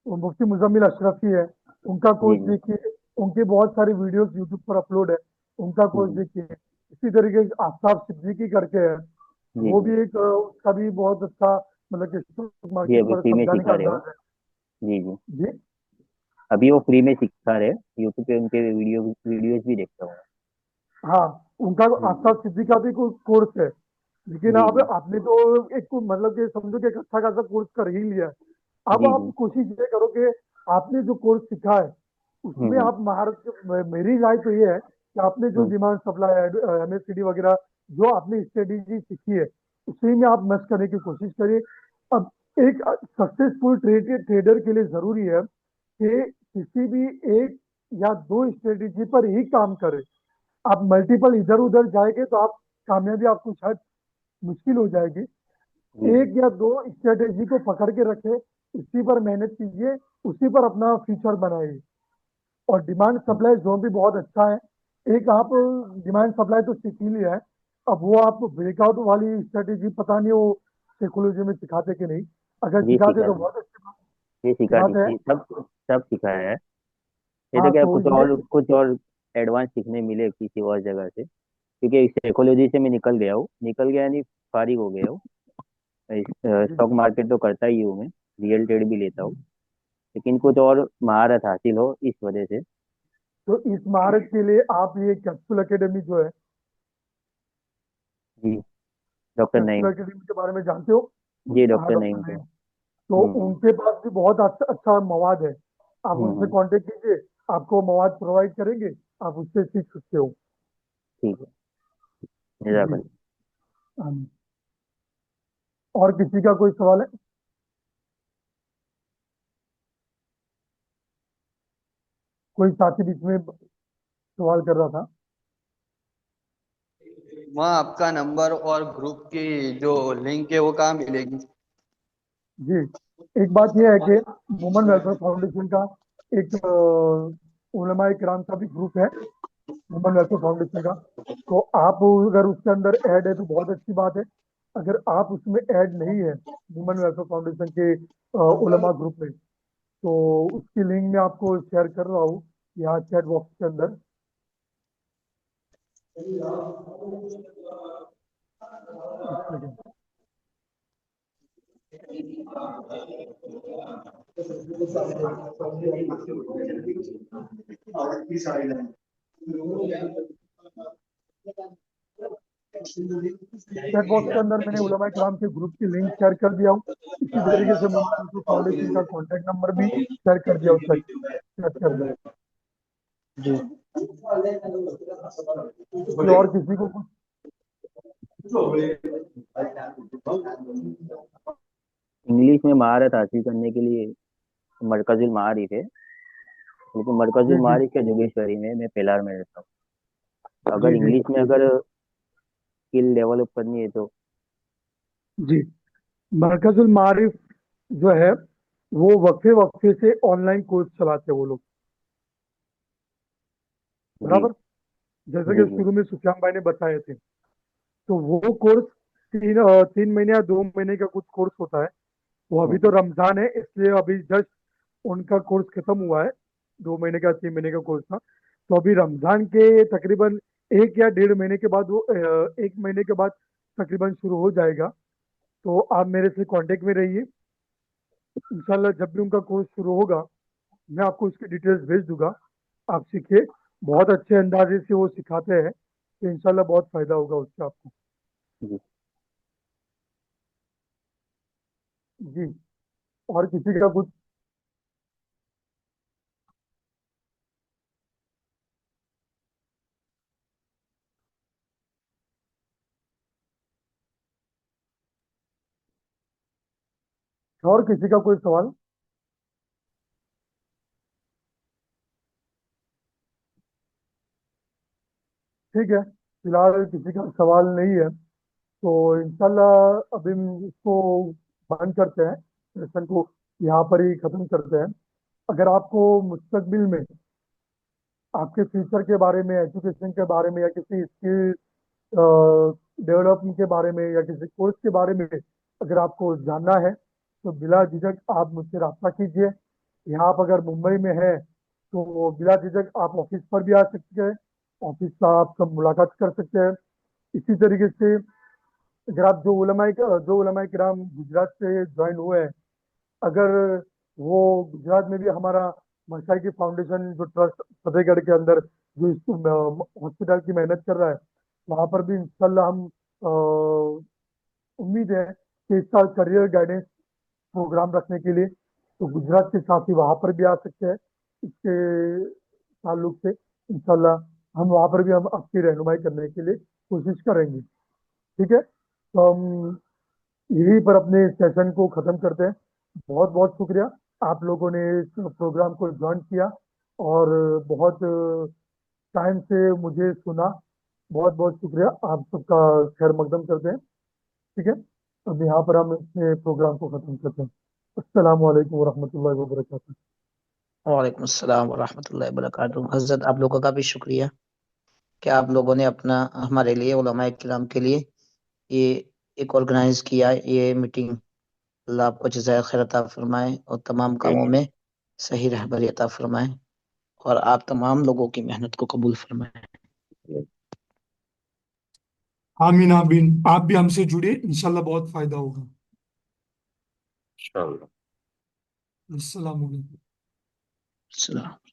वो मुफ्ती मुजम्मिल अशरफी है, उनका जी कोर्स जी देखिए, उनके बहुत सारे वीडियोस यूट्यूब पर अपलोड है, उनका कोर्स जी देखिए। इसी तरीके से आफ्ताब सिद्दीकी करके है, जी वो जी भी एक उसका भी बहुत अच्छा, मतलब कि स्टॉक जी मार्केट अभी पर फ्री में समझाने का सिखा रहे हो? अंदाज है। जी जी जी अभी वो फ्री में सिखा रहे, यूट्यूब पे उनके वीडियोस भी देखता हूँ। हाँ, उनका जी आफ्ताब सिद्दीकी का भी कोई कोर्स है। लेकिन जी अब जी आपने तो एक मतलब कि समझो कि एक अच्छा खासा कोर्स कर ही लिया है। अब जी आप जी कोशिश ये करो कि आपने जो कोर्स सीखा है उसमें हम्म आप महारत, मेरी राय तो ये है कि आपने जो हम्म डिमांड सप्लाई एमएससीडी वगैरह जो आपने स्ट्रेटेजी सीखी है, उसी में आप मस्त करने की कोशिश करिए। अब एक सक्सेसफुल ट्रेडर के लिए जरूरी है कि किसी भी एक या दो स्ट्रेटेजी पर ही काम करें। आप मल्टीपल इधर उधर जाएंगे तो आप कामयाबी आपको शायद मुश्किल हो जाएगी। जी जी एक या दो स्ट्रेटेजी को पकड़ के रखे, उसी पर मेहनत कीजिए, उसी पर अपना फ्यूचर बनाइए। और डिमांड सप्लाई जोन भी बहुत अच्छा है। एक आप डिमांड सप्लाई तो सीख ही लिया है, अब वो आप ब्रेकआउट वाली स्ट्रेटेजी पता नहीं वो साइकोलॉजी में सिखाते कि नहीं, अगर ये सिखाते सिखा तो दी, बहुत अच्छी बात। ये सिखा दी सिखाते हैं, थी, सब सब सिखाया है। ये तो हाँ, क्या तो ये कुछ और एडवांस सीखने मिले किसी और जगह से, क्योंकि साइकोलॉजी से मैं निकल गया हूँ, निकल गया नहीं, फारिग हो गया हूँ। जी, स्टॉक मार्केट तो करता ही हूँ मैं, रियल ट्रेड भी लेता हूँ, लेकिन कुछ और महारत हासिल हो इस वजह से। तो इस महारत के लिए आप ये कैप्सूल एकेडमी जो है, जी डॉक्टर कैप्सूल नईम। एकेडमी के बारे में जानते हो? जी हाँ, डॉक्टर डॉक्टर नईम को। नईम। तो उनके पास भी बहुत अच्छा अच्छा मवाद है, आप उनसे हम्म, कांटेक्ट कीजिए, आपको मवाद प्रोवाइड करेंगे, आप उससे सीख सकते हो। ठीक है, जी, जज़ाकल्लाह। हाँ। और किसी का कोई सवाल है? कोई साथी बीच में सवाल कर रहा था। वहाँ आपका नंबर और ग्रुप की जो लिंक है वो कहाँ मिलेगी? जी, एक बात यह है कि वुमेन वेलफेयर फाउंडेशन का एक उलमाए किराम का भी ग्रुप है, वुमेन वेलफेयर फाउंडेशन का। तो आप अगर उसके अंदर ऐड है तो बहुत अच्छी बात है। अगर आप उसमें ऐड नहीं है, वुमेन वेलफेयर फाउंडेशन के उलमा ग्रुप में, तो उसकी लिंक मैं आपको शेयर कर रहा हूँ यहाँ चैट बॉक्स के अंदर। एक सेकंड। चैट बॉक्स के अंदर मैंने उलमा कराम के ग्रुप की लिंक शेयर कर दिया हूँ। इसी तरीके से वुमेन फाउंडेशन का कॉन्टैक्ट नंबर भी शेयर कर दिया उस चैट के अंदर। कोई और किसी को कुछ? इंग्लिश में महारत हासिल करने के लिए मरकजुल मारिफ है, लेकिन मरकजुल जी जी मारिफ के जोगेश्वरी में मैं पेलार में रहता हूँ। अगर जी जी इंग्लिश में अगर स्किल डेवलप करनी है तो जी, मरकजुल मारिफ जो है वो वक्फे वक्फे से ऑनलाइन कोर्स चलाते हैं वो लोग, जी बराबर, जैसे जी कि जी शुरू में सुफियान भाई ने बताए थे। तो वो कोर्स 3 महीने या 2 महीने का कुछ कोर्स होता है। वो अभी तो हम्म, रमजान है इसलिए अभी जस्ट उनका कोर्स खत्म हुआ है। 2 महीने का 3 महीने का कोर्स था। तो अभी रमजान के तकरीबन 1 या 1.5 महीने के बाद वो 1 महीने के बाद तकरीबन शुरू हो जाएगा। तो आप मेरे से कांटेक्ट में रहिए। इंशाल्लाह जब भी उनका कोर्स शुरू होगा मैं आपको उसकी डिटेल्स भेज दूंगा। आप सीखिए, बहुत अच्छे अंदाजे से वो सिखाते हैं, तो इंशाल्लाह बहुत फायदा होगा उससे आपको। जी। जी। और किसी का कुछ? और किसी का कोई सवाल? ठीक है, फिलहाल किसी का सवाल नहीं है तो इंशाल्लाह अभी हम इसको बंद करते हैं, सेशन को यहाँ पर ही खत्म करते हैं। अगर आपको मुस्तकबिल में आपके फ्यूचर के बारे में, एजुकेशन के बारे में, या किसी स्किल डेवलपमेंट के बारे में, या किसी कोर्स के बारे में अगर आपको जानना है तो बिला झिझक आप मुझसे रब्ता कीजिए। यहाँ आप अगर मुंबई में है तो बिला झिझक आप ऑफिस पर भी आ सकते हैं, ऑफिस का आप सब मुलाकात कर सकते हैं। इसी तरीके से अगर आप जो उलमाए किराम गुजरात से ज्वाइन हुए हैं, अगर वो गुजरात में भी हमारा मशाइकी फाउंडेशन जो ट्रस्ट फतेहगढ़ के अंदर जो इस हॉस्पिटल की मेहनत कर रहा है, वहाँ पर भी इंशाल्लाह हम उम्मीद है कि इस साल करियर गाइडेंस प्रोग्राम रखने के लिए तो गुजरात के साथ ही वहाँ पर भी आ सकते हैं। इसके ताल्लुक से इंशाल्लाह हम वहाँ पर भी हम आपकी रहनुमाई करने के लिए कोशिश करेंगे। ठीक है, तो हम यहीं पर अपने सेशन को ख़त्म करते हैं। बहुत बहुत शुक्रिया, आप लोगों ने इस प्रोग्राम को ज्वाइन किया और बहुत टाइम से मुझे सुना। बहुत बहुत शुक्रिया, आप सबका खैर मकदम करते हैं। ठीक है, अब यहाँ पर हम अपने प्रोग्राम को ख़त्म करते हैं। अस्सलाम वालेकुम वरहमतुल्लाहि वबरकातुहू। वालेकुम अस्सलाम वरहमतुल्लाहि वबरकातुहू। हजरत आप लोगों का भी शुक्रिया कि आप लोगों ने अपना हमारे लिए उलमाए किराम के लिए ये एक ऑर्गेनाइज किया ये मीटिंग। अल्लाह आपको जज़ाय खैर अता फरमाए और तमाम कामों में सही रहबरी अता फरमाए और आप तमाम लोगों की मेहनत को कबूल फरमाए। आमीन आमीन। आप भी हमसे जुड़िए, इंशाल्लाह बहुत फायदा होगा। इंशाल्लाह। अस्सलाम वालेकुम। सलाम।